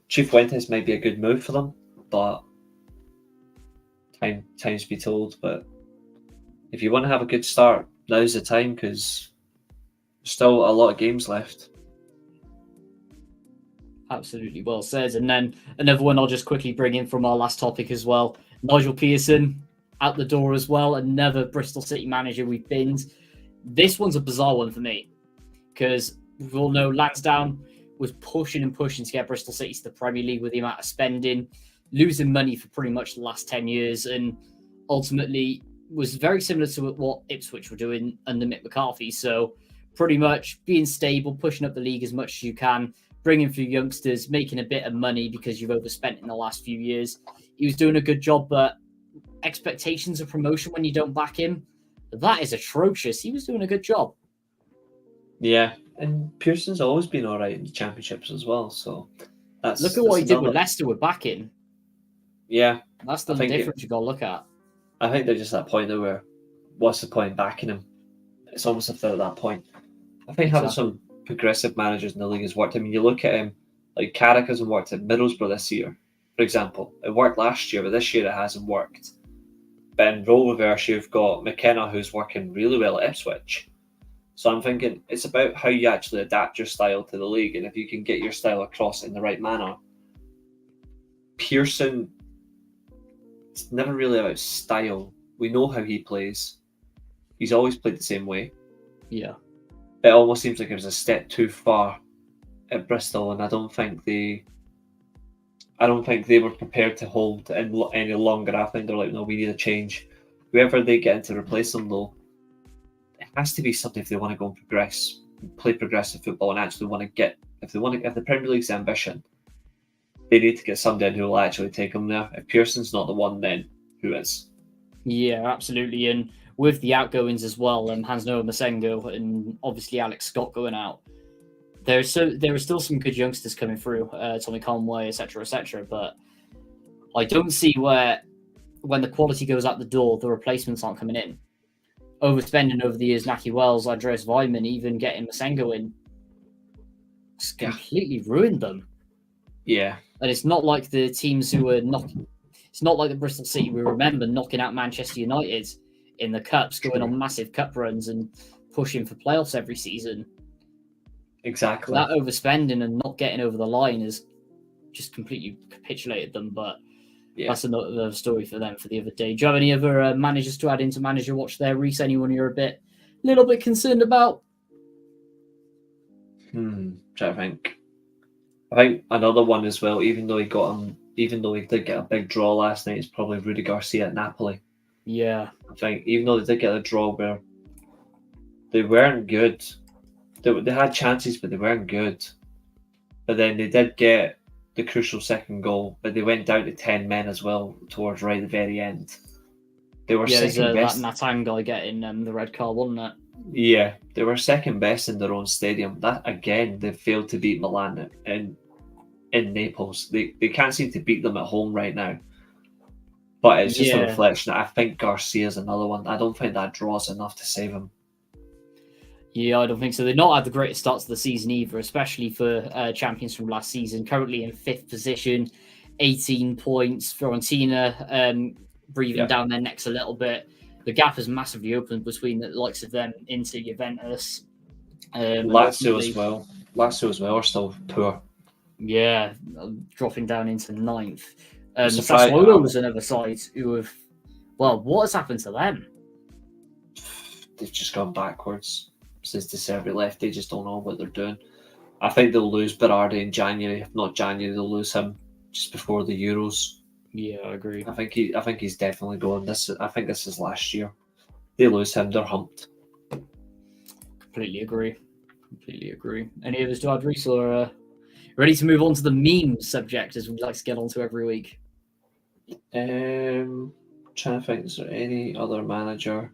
Cifuentes might be a good move for them, but times be told. But if you want to have a good start, now's the time because there's still a lot of games left. Absolutely well said. And then another one I'll just quickly bring in from our last topic as well. Nigel Pearson out the door as well. Another Bristol City manager we've binned. This one's a bizarre one for me because we all know Lansdowne was pushing to get Bristol City to the Premier League with the amount of spending, losing money for pretty much the last 10 years, and ultimately was very similar to what Ipswich were doing under Mick McCarthy. So pretty much being stable, pushing up the league as much as you can, bringing through youngsters, making a bit of money because you've overspent in the last few years. He was doing a good job, but expectations of promotion when you don't back him, that is atrocious. He was doing a good job. Yeah, and Pearson's always been all right in the championships as well. So look at what he did with Leicester with backing. Yeah, that's the difference you got to look at. I think they're just at that point though where what's the point in backing him? It's almost if they're at that point. I think having some progressive managers in the league has worked. I mean, you look at him, like Carrick hasn't worked at Middlesbrough this year, for example. It worked last year, but this year it hasn't worked. But in role reverse, you've got McKenna, who's working really well at Ipswich. So I'm thinking it's about how you actually adapt your style to the league, and if you can get your style across in the right manner. Pearson, it's never really about style. We know how he plays. He's always played the same way. Yeah. It almost seems like it was a step too far at Bristol, and I don't think they were prepared to hold any longer. I think they're like, no, we need a change. Whoever they get in to replace them, though, it has to be something if they want to go and progress, play progressive football, and actually want to get. If the Premier League's ambition, they need to get somebody in who will actually take them there. If Pearson's not the one, then who is? Yeah, absolutely. And with the outgoings as well, Hans-Noah Masengo and obviously Alex Scott going out, there are still some good youngsters coming through, Tommy Conway, etc., but I don't see where, when the quality goes out the door, the replacements aren't coming in. Overspending over the years, Naki Wells, Andreas Weimann, even getting Masengo in, it's completely ruined them. Yeah, And it's not like the teams who were knocking. It's not like the Bristol City we remember knocking out Manchester United in the cups, going on massive cup runs and pushing for playoffs every season. Exactly. That overspending and not getting over the line has just completely capitulated them. But that's another story for them for the other day. Do you have any other managers to add into Managerwatch there, Reece? Anyone you're a little bit concerned about? Trying to think. I think another one as well, even though he did get a big draw last night, is probably Rudy Garcia at Napoli. Yeah. I think even though they did get a draw where they weren't good, they had chances, but they weren't good. But then they did get the crucial second goal, but they went down to 10 men as well towards right at the very end. They were second best. That Nathan guy getting the red card, wasn't it? Yeah, they were second best in their own stadium. That again, they failed to beat Milan in Naples. They can't seem to beat them at home right now. But it's just a reflection. I think Garcia's another one. I don't think that draw's enough to save him. Yeah, I don't think so. They've not had the greatest starts of the season either, especially for champions from last season. Currently in 5th position, 18 points. Fiorentina breathing down their necks a little bit. The gap has massively opened between the likes of them into Juventus. Lazio as well are still poor. Yeah, dropping down into 9th. Sassuolo was another side who have... Well, what has happened to them? They've just gone backwards since De Serbi left. They just don't know what they're doing. I think they'll lose Berardi in January. If not January, they'll lose him just before the Euros. Yeah, I agree. I think he's definitely going. I think this is last year. They lose him, they're humped. Completely agree. Any of us to add, Reece, or ready to move on to the meme subject as we like to get onto every week? Trying to think, is there any other manager?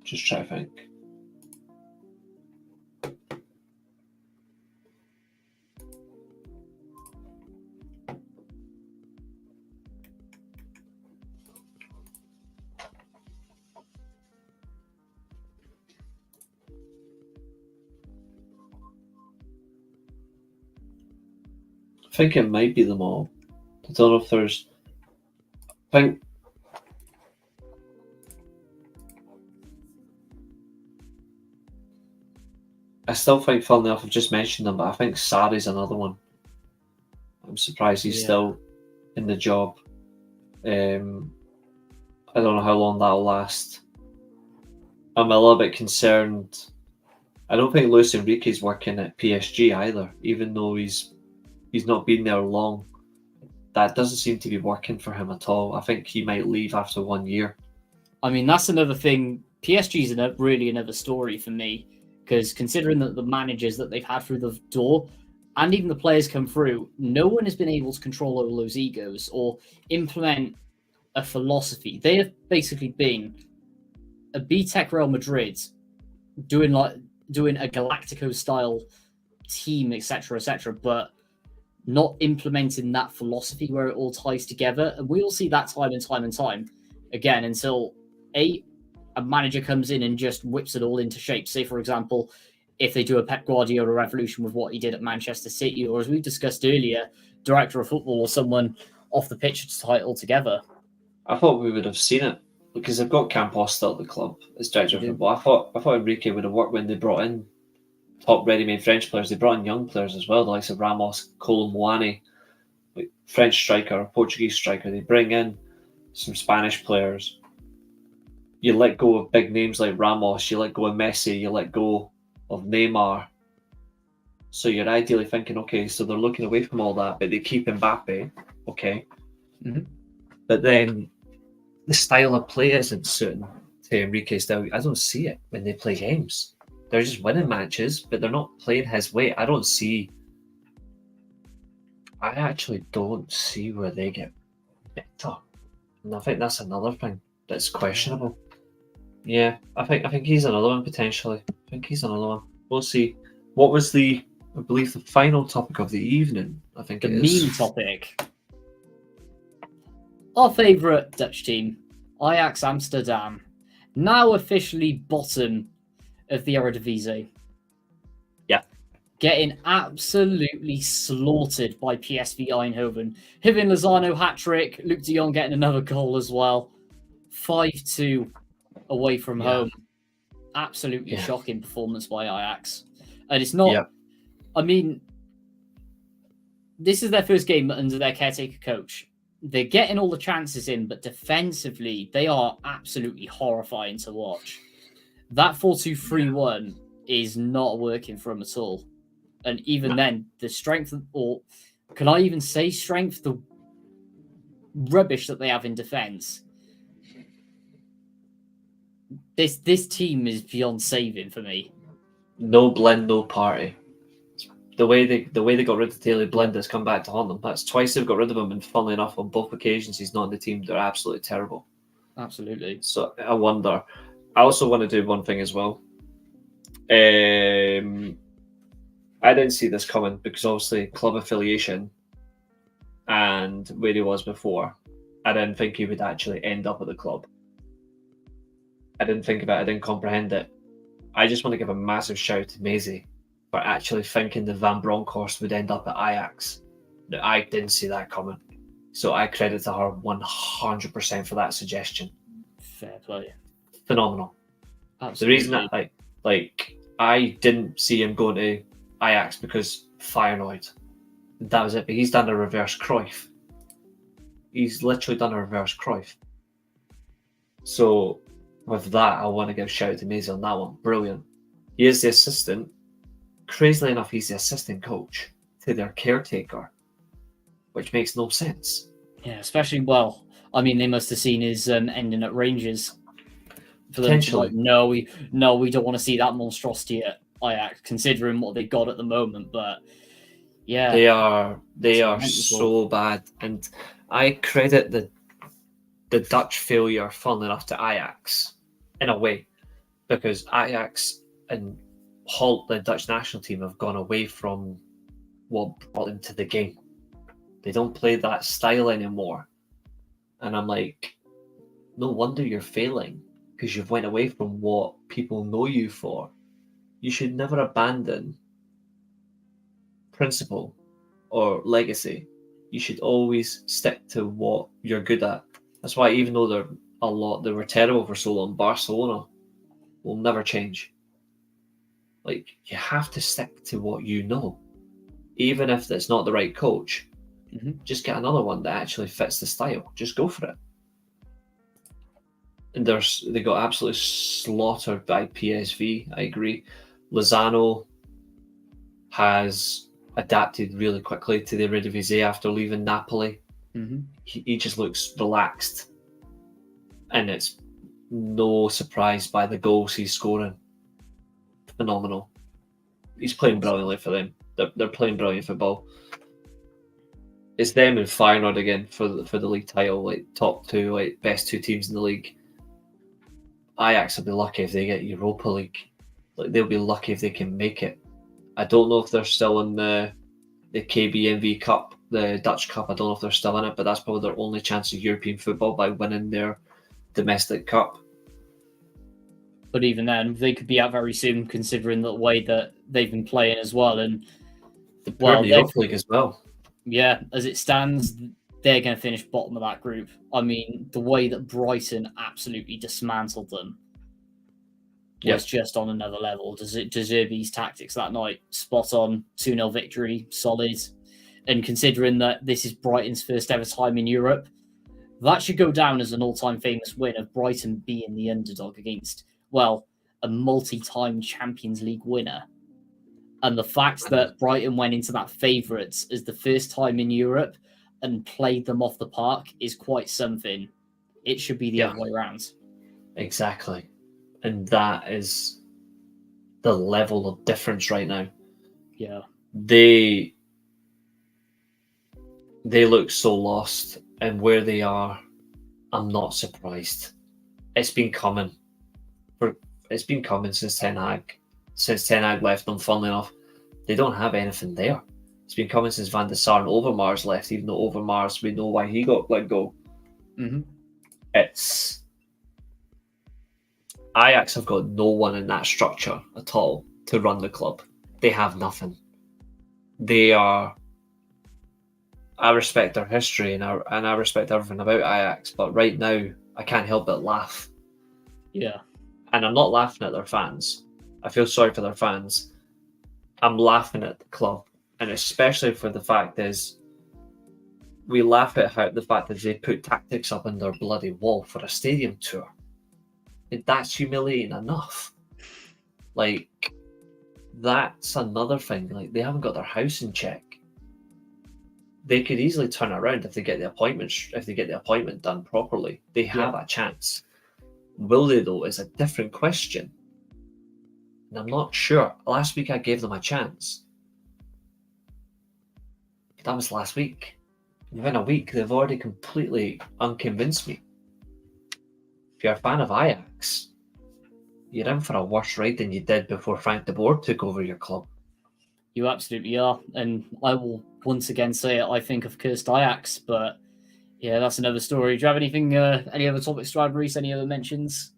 Just try to think. I think it might be them all. I don't know if there's... I still think, funnily enough, I've just mentioned them, but I think Sarri's another one. I'm surprised he's still in the job. I don't know how long that'll last. I'm a little bit concerned. I don't think Luis Enrique's working at PSG either, even though he's not been there long. That doesn't seem to be working for him at all. I think he might leave after 1 year. I mean, that's another thing. PSG's really another story for me, because considering that the managers that they've had through the door and even the players come through, no one has been able to control all those egos or implement a philosophy. They have basically been a B-Tech Real Madrid doing a Galactico style team, etc., but not implementing that philosophy where it all ties together. And we'll see that time and time again until a manager comes in and just whips it all into shape. Say, for example, if they do a Pep Guardiola revolution with what he did at Manchester City, or as we discussed earlier, director of football or someone off the pitch altogether. I thought we would have seen it because they've got Campos still at the club as director of football. I thought Enrique would have worked when they brought in top ready-made French players. They brought in young players as well, the likes of Ramos, Kolo Muani, like French striker, Portuguese striker. They bring in some Spanish players. You let go of big names like Ramos, you let go of Messi, you let go of Neymar. So you're ideally thinking, okay, so they're looking away from all that, but they keep Mbappe, okay. Mm-hmm. But then the style of play isn't suiting to Enrique's style. I don't see it when they play games. They're just winning matches, but they're not playing his way. I actually don't see where they get better. And I think that's another thing that's questionable. Yeah, I think he's another one potentially. I think he's another one. We'll see. What was I believe the final topic of the evening? I think the it is. meme topic. Our favourite Dutch team, Ajax Amsterdam, now officially bottom of the Eredivise. Yeah. Getting absolutely slaughtered by PSV Eindhoven. Hivin Lozano hat-trick, Luke de Jong getting another goal as well. 5-2 away from home. Absolutely shocking performance by Ajax. And it's not... I mean, this is their first game under their caretaker coach. They're getting all the chances in, but defensively, they are absolutely horrifying to watch. That 4-2-3-1 is not working for them at all. And even then, the strength, or can I even say strength, the rubbish that they have in defence, this team is beyond saving for me. No blend, no party. The way they got rid of Daily Blind has come back to haunt them. That's twice they've got rid of him, and funnily enough, on both occasions he's not in the team. They're absolutely terrible. Absolutely. So I wonder. I also want to do one thing as well. I didn't see this coming because obviously club affiliation and where he was before, I didn't think he would actually end up at the club. I didn't think about it. I didn't comprehend it. I just want to give a massive shout to Maisie for actually thinking that Van Bronckhorst would end up at Ajax. Now, I didn't see that coming. So I credit to her 100% for that suggestion. Fair play. Phenomenal. Absolutely. The reason that I didn't see him going to Ajax because Feyenoord. That was it. But he's done a reverse Cruyff. He's literally done a reverse Cruyff. So with that, I want to give a shout out to Maisie on that one. Brilliant. He is the assistant. Crazily enough, he's the assistant coach to their caretaker, which makes no sense. Yeah, especially, well, I mean, they must have seen his ending at Rangers. For them to like, no, we don't want to see that monstrosity at Ajax, considering what they got at the moment. But yeah, they are so bad, and I credit the Dutch failure, funnily enough, to Ajax in a way, because Ajax and the Dutch national team have gone away from what brought them to the game. They don't play that style anymore, and I'm like, no wonder you're failing, because you've went away from what people know you for. You should never abandon principle or legacy. You should always stick to what you're good at. That's why, even though they were terrible for so long, Barcelona will never change. Like, you have to stick to what you know. Even if it's not the right coach, just get another one that actually fits the style. Just go for it. And they got absolutely slaughtered by PSV. I agree. Lozano has adapted really quickly to the Eredivise after leaving Napoli. He just looks relaxed, and it's no surprise by the goals he's scoring. Phenomenal. He's playing brilliantly for them. They're playing brilliant football. It's them and Feyenoord again for the league title, like top two, like best two teams in the league. Ajax will be lucky if they get Europa League. Like, they'll be lucky if they can make it. I don't know if they're still in the KBMV Cup, the Dutch Cup. I don't know if they're still in it, but that's probably their only chance of European football, by winning their domestic cup. But even then, they could be out very soon, considering the way that they've been playing as well. And the Europa League as well. Yeah, as it stands, they're going to finish bottom of that group. I mean, the way that Brighton absolutely dismantled them was just on another level. De Zerbi's tactics that night, spot on, 2-0 victory, solid. And considering that this is Brighton's first ever time in Europe, that should go down as an all-time famous win of Brighton being the underdog against, well, a multi-time Champions League winner. And the fact that Brighton went into that favourites as the first time in Europe and played them off the park is quite something. It should be the other way around. Exactly. And that is the level of difference right now. Yeah. They look so lost, and where they are, I'm not surprised. It's been coming. It's been coming since Ten Hag. Since Ten Hag left them, funnily enough, they don't have anything there. It's been coming since Van der Sar and Overmars left, even though Overmars, we know why he got let go. Mm-hmm. It's Ajax have got no one in that structure at all to run the club. They have nothing. They are. I respect their history and I respect everything about Ajax, but right now I can't help but laugh. Yeah. And I'm not laughing at their fans. I feel sorry for their fans. I'm laughing at the club, and especially for the fact is we laugh at how the fact that they put tactics up on their bloody wall for a stadium tour. That's humiliating enough. Like, that's another thing. Like, they haven't got their house in check. They could easily turn around if they get the appointment done properly. They have a chance. Will they though is a different question. And I'm not sure. Last week I gave them a chance. But that was last week. Within a week, they've already completely unconvinced me. If you're a fan of Ajax, you're in for a worse ride than you did before Frank de Boer took over your club. You absolutely are. And I will once again say it, I think of cursed Ajax, but yeah, that's another story. Do you have anything, any other topics to add, Reece? Any other mentions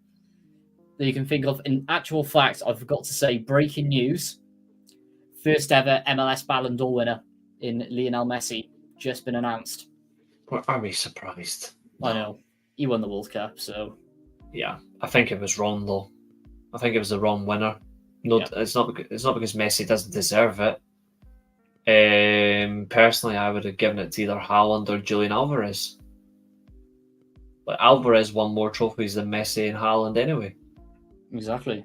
that you can think of? In actual fact, I forgot to say, breaking news, first ever MLS Ballon d'Or winner in Lionel Messi just been announced. Are we surprised? I know. He won the World Cup, so... Yeah, I think it was wrong, though. I think it was the wrong winner. No, it's not because Messi doesn't deserve it. Personally, I would have given it to either Haaland or Julian Alvarez. But Alvarez won more trophies than Messi and Haaland anyway. Exactly.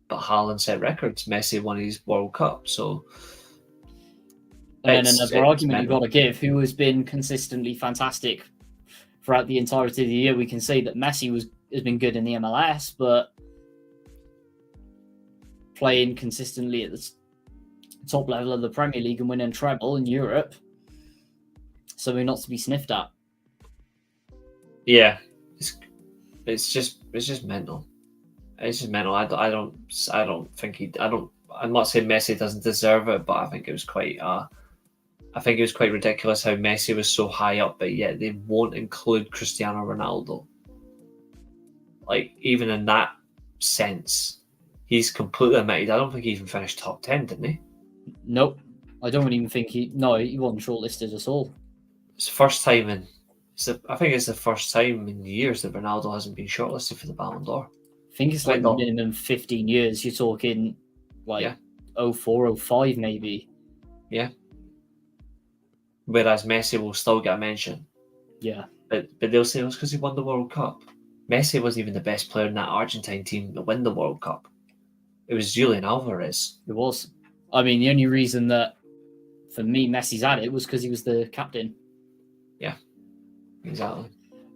But Haaland set records. Messi won his World Cup, so... And then another argument you've got to give, who has been consistently fantastic throughout the entirety of the year. We can say that Messi has been good in the MLS, but playing consistently at the top level of the Premier League and winning treble in Europe, something not to be sniffed at. Yeah, it's just mental. It's just mental. I don't think I'm not saying Messi doesn't deserve it, but I think it was quite ridiculous how Messi was so high up, but yet they won't include Cristiano Ronaldo. Like, even in that sense, he's completely omitted. I don't think he even finished top 10, didn't he? Nope. I don't even think he wasn't shortlisted at all. It's the first time I think it's the first time in years that Ronaldo hasn't been shortlisted for the Ballon d'Or. I think it's like minimum 15 years. You're talking like 04, 05 maybe. Yeah. Whereas Messi will still get a mention. Yeah. But they'll say it was because he won the World Cup. Messi wasn't even the best player in that Argentine team to win the World Cup. It was Julian Alvarez. It was. I mean, the only reason that, for me, Messi's at it was because he was the captain. Yeah, exactly.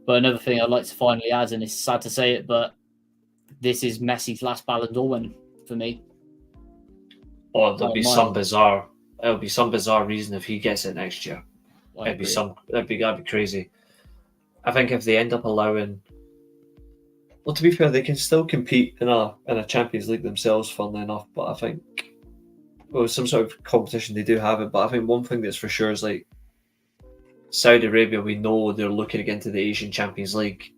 But another thing I'd like to finally add, and it's sad to say it, but this is Messi's last Ballon d'Or win for me. Or there'll be some bizarre reason if he gets it next year. That'd be crazy. I think if they end up allowing, well, to be fair, they can still compete in a Champions League themselves, funnily enough. But I think, well, some sort of competition they do have it. But I think one thing that's for sure is like Saudi Arabia. We know they're looking to get into the Asian Champions League.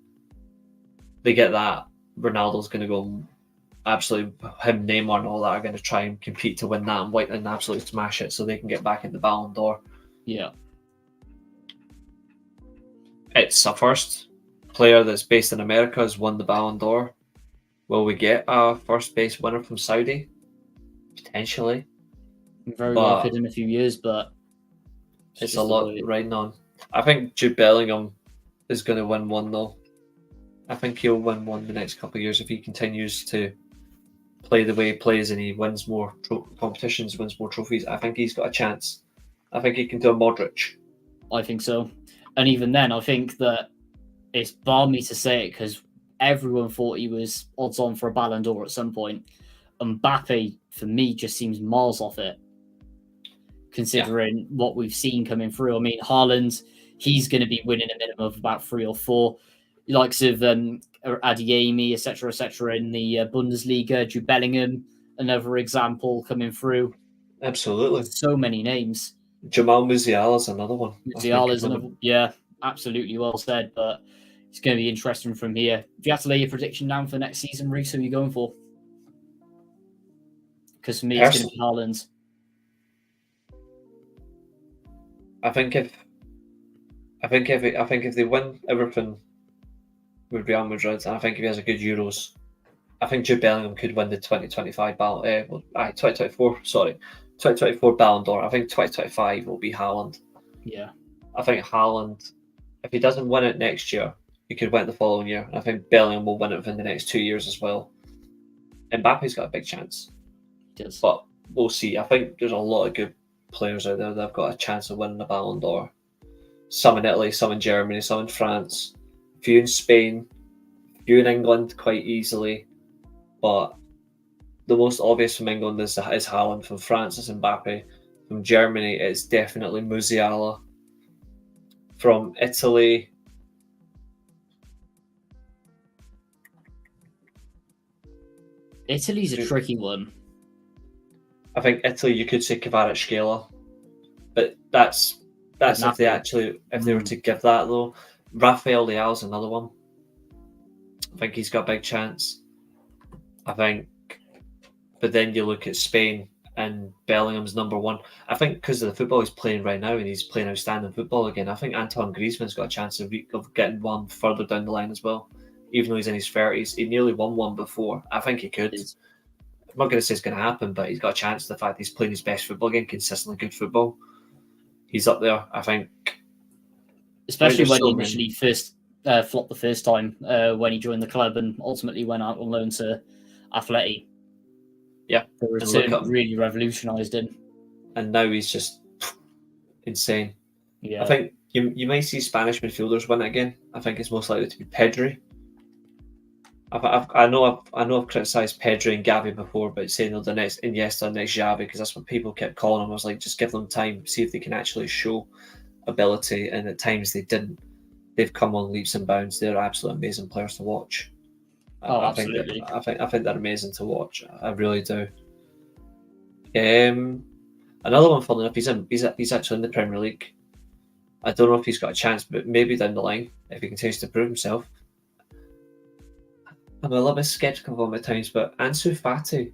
They get that, Ronaldo's going to go. Absolutely, him, Neymar, and all that are going to try and compete to win that and absolutely smash it, so they can get back in the Ballon d'Or. Yeah, it's a first player that's based in America has won the Ballon d'Or. Will we get a first base winner from Saudi? Potentially. Very well could in a few years, but it's a lot riding on. I think Jude Bellingham is going to win one though. I think he'll win one the next couple of years if he continues to play the way he plays and he wins more competitions, wins more trophies. I think he's got a chance. I think he can do a Modric. I think so. And even then, I think that it's balmy to say it because everyone thought he was odds on for a Ballon d'Or at some point. Mbappe, for me, just seems miles off it, considering what we've seen coming through. I mean, Haaland, he's going to be winning a minimum of about 3 or 4. Likes of Adeyemi, etc., in the Bundesliga. Jude Bellingham, another example coming through. Absolutely. So many names. Jamal Musiala is another one. Musiala is another. Yeah, absolutely well said. But it's going to be interesting from here. If you have to lay your prediction down for next season, Reece, who are you going for? Because for me, it's going to be Haaland. I think if they win everything with Real Madrid, and I think if he has a good Euros, I think Jude Bellingham could win the 2024 Ballon d'Or. I think 2025 will be Haaland. Yeah. I think Haaland, if he doesn't win it next year, he could win it the following year. And I think Bellingham will win it within the next 2 years as well. Mbappe's got a big chance. He does. But we'll see. I think there's a lot of good players out there that have got a chance of winning the Ballon d'Or. Some in Italy, some in Germany, some in France, a few in Spain, a few in England quite easily. But the most obvious from England is Haaland. From France, it's Mbappe. From Germany, it's definitely Musiala. From Italy, Italy's a tricky one. I think Italy, you could say Kvaratskhelia, but that's if they were to give that though. Rafael Leao's another one. I think he's got a big chance. But then you look at Spain and Bellingham's number one. I think because of the football he's playing right now and he's playing outstanding football again, I think Antoine Griezmann's got a chance of getting one further down the line as well. Even though he's in his 30s, he nearly won one before. I think he could. I'm not going to say it's going to happen, but he's got a chance. The fact he's playing his best football again, consistently good football, he's up there. I think, especially when he initially first flopped the first time when he joined the club and ultimately went out on loan to Atleti. Yeah, the return really revolutionised him, and now he's just insane. Yeah, I think you might see Spanish midfielders win it again. I think it's most likely to be Pedri. I know I've criticised Pedri and Gavi before, but saying they're the next Iniesta, next Xavi, because that's what people kept calling him. I was like, just give them time, see if they can actually show ability. And at times they didn't. They've come on leaps and bounds. They're absolutely amazing players to watch. Absolutely. I think they're amazing to watch. I really do. Another one, funny enough, he's actually in the Premier League. I don't know if he's got a chance, but maybe down the line if he continues to prove himself. I'm a little bit sceptical of him at times, but Ansu Fati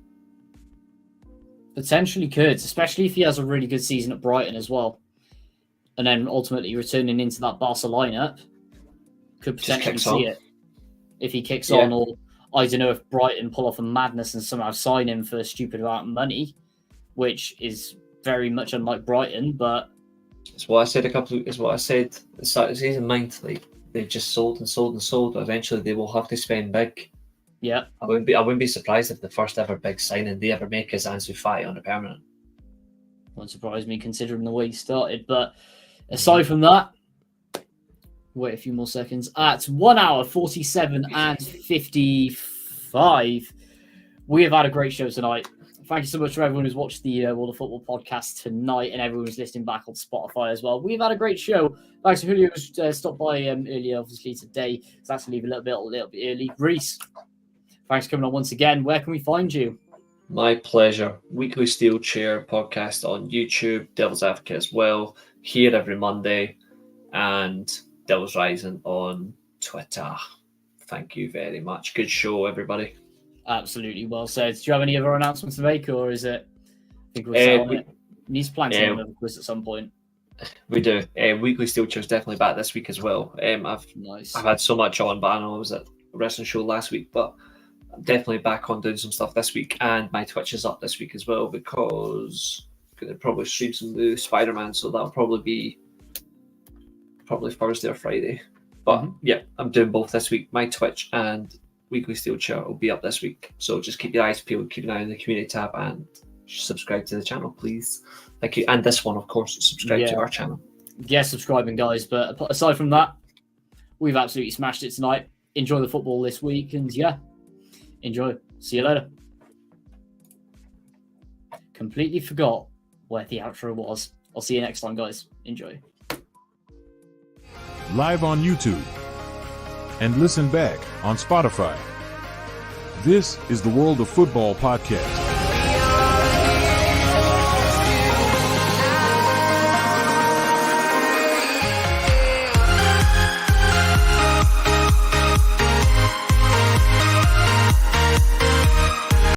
potentially could, especially if he has a really good season at Brighton as well, and then ultimately returning into that Barca lineup, could potentially see it if he kicks on. Or I don't know if Brighton pull off a madness and somehow sign him for a stupid amount of money, which is very much unlike Brighton. But it's what I said at the start of the season. Like they've just sold and sold and sold. But eventually, they will have to spend big. Yeah, I wouldn't be surprised if the first ever big signing they ever make is Ansu Fati on a permanent. Won't surprise me considering the way he started. But aside from that, wait a few more seconds. At 1 hour 47 and 55, we have had a great show tonight. Thank you so much for everyone who's watched the World of Football podcast tonight and everyone who's listening back on Spotify as well. We've had a great show. Thanks to Julio who stopped by earlier, obviously today. So that's to leave a little bit early. Reece, thanks for coming on once again. Where can we find you? My pleasure. Weekly Steel Chair podcast on YouTube, Devil's Advocate as well, here every Monday, and Devil's Rising on Twitter. Thank you very much. Good show, everybody. Absolutely well said. Do you have any other announcements to make, or is it? I think we're it. Needs planning another quiz at some point. We do. Weekly Steel Chair is definitely back this week as well. I've had so much on, but I know I was at a wrestling show last week, but I'm definitely back on doing some stuff this week, and my Twitch is up this week as well because I'm going to probably stream some new Spider-Man, so that'll probably be Thursday or Friday. But yeah, I'm doing both this week. My Twitch and Weekly Steel Chair will be up this week, so just keep your eyes peeled, keep an eye on the community tab, and subscribe to the channel, please. Thank you. And this one, of course, subscribe to our channel. Yeah, subscribing, guys. But aside from that, we've absolutely smashed it tonight. Enjoy the football this week, and enjoy. See you later. Completely forgot where the outro was. I'll see you next time, guys. Enjoy. Live on YouTube. And listen back on Spotify. This is the World of Football podcast.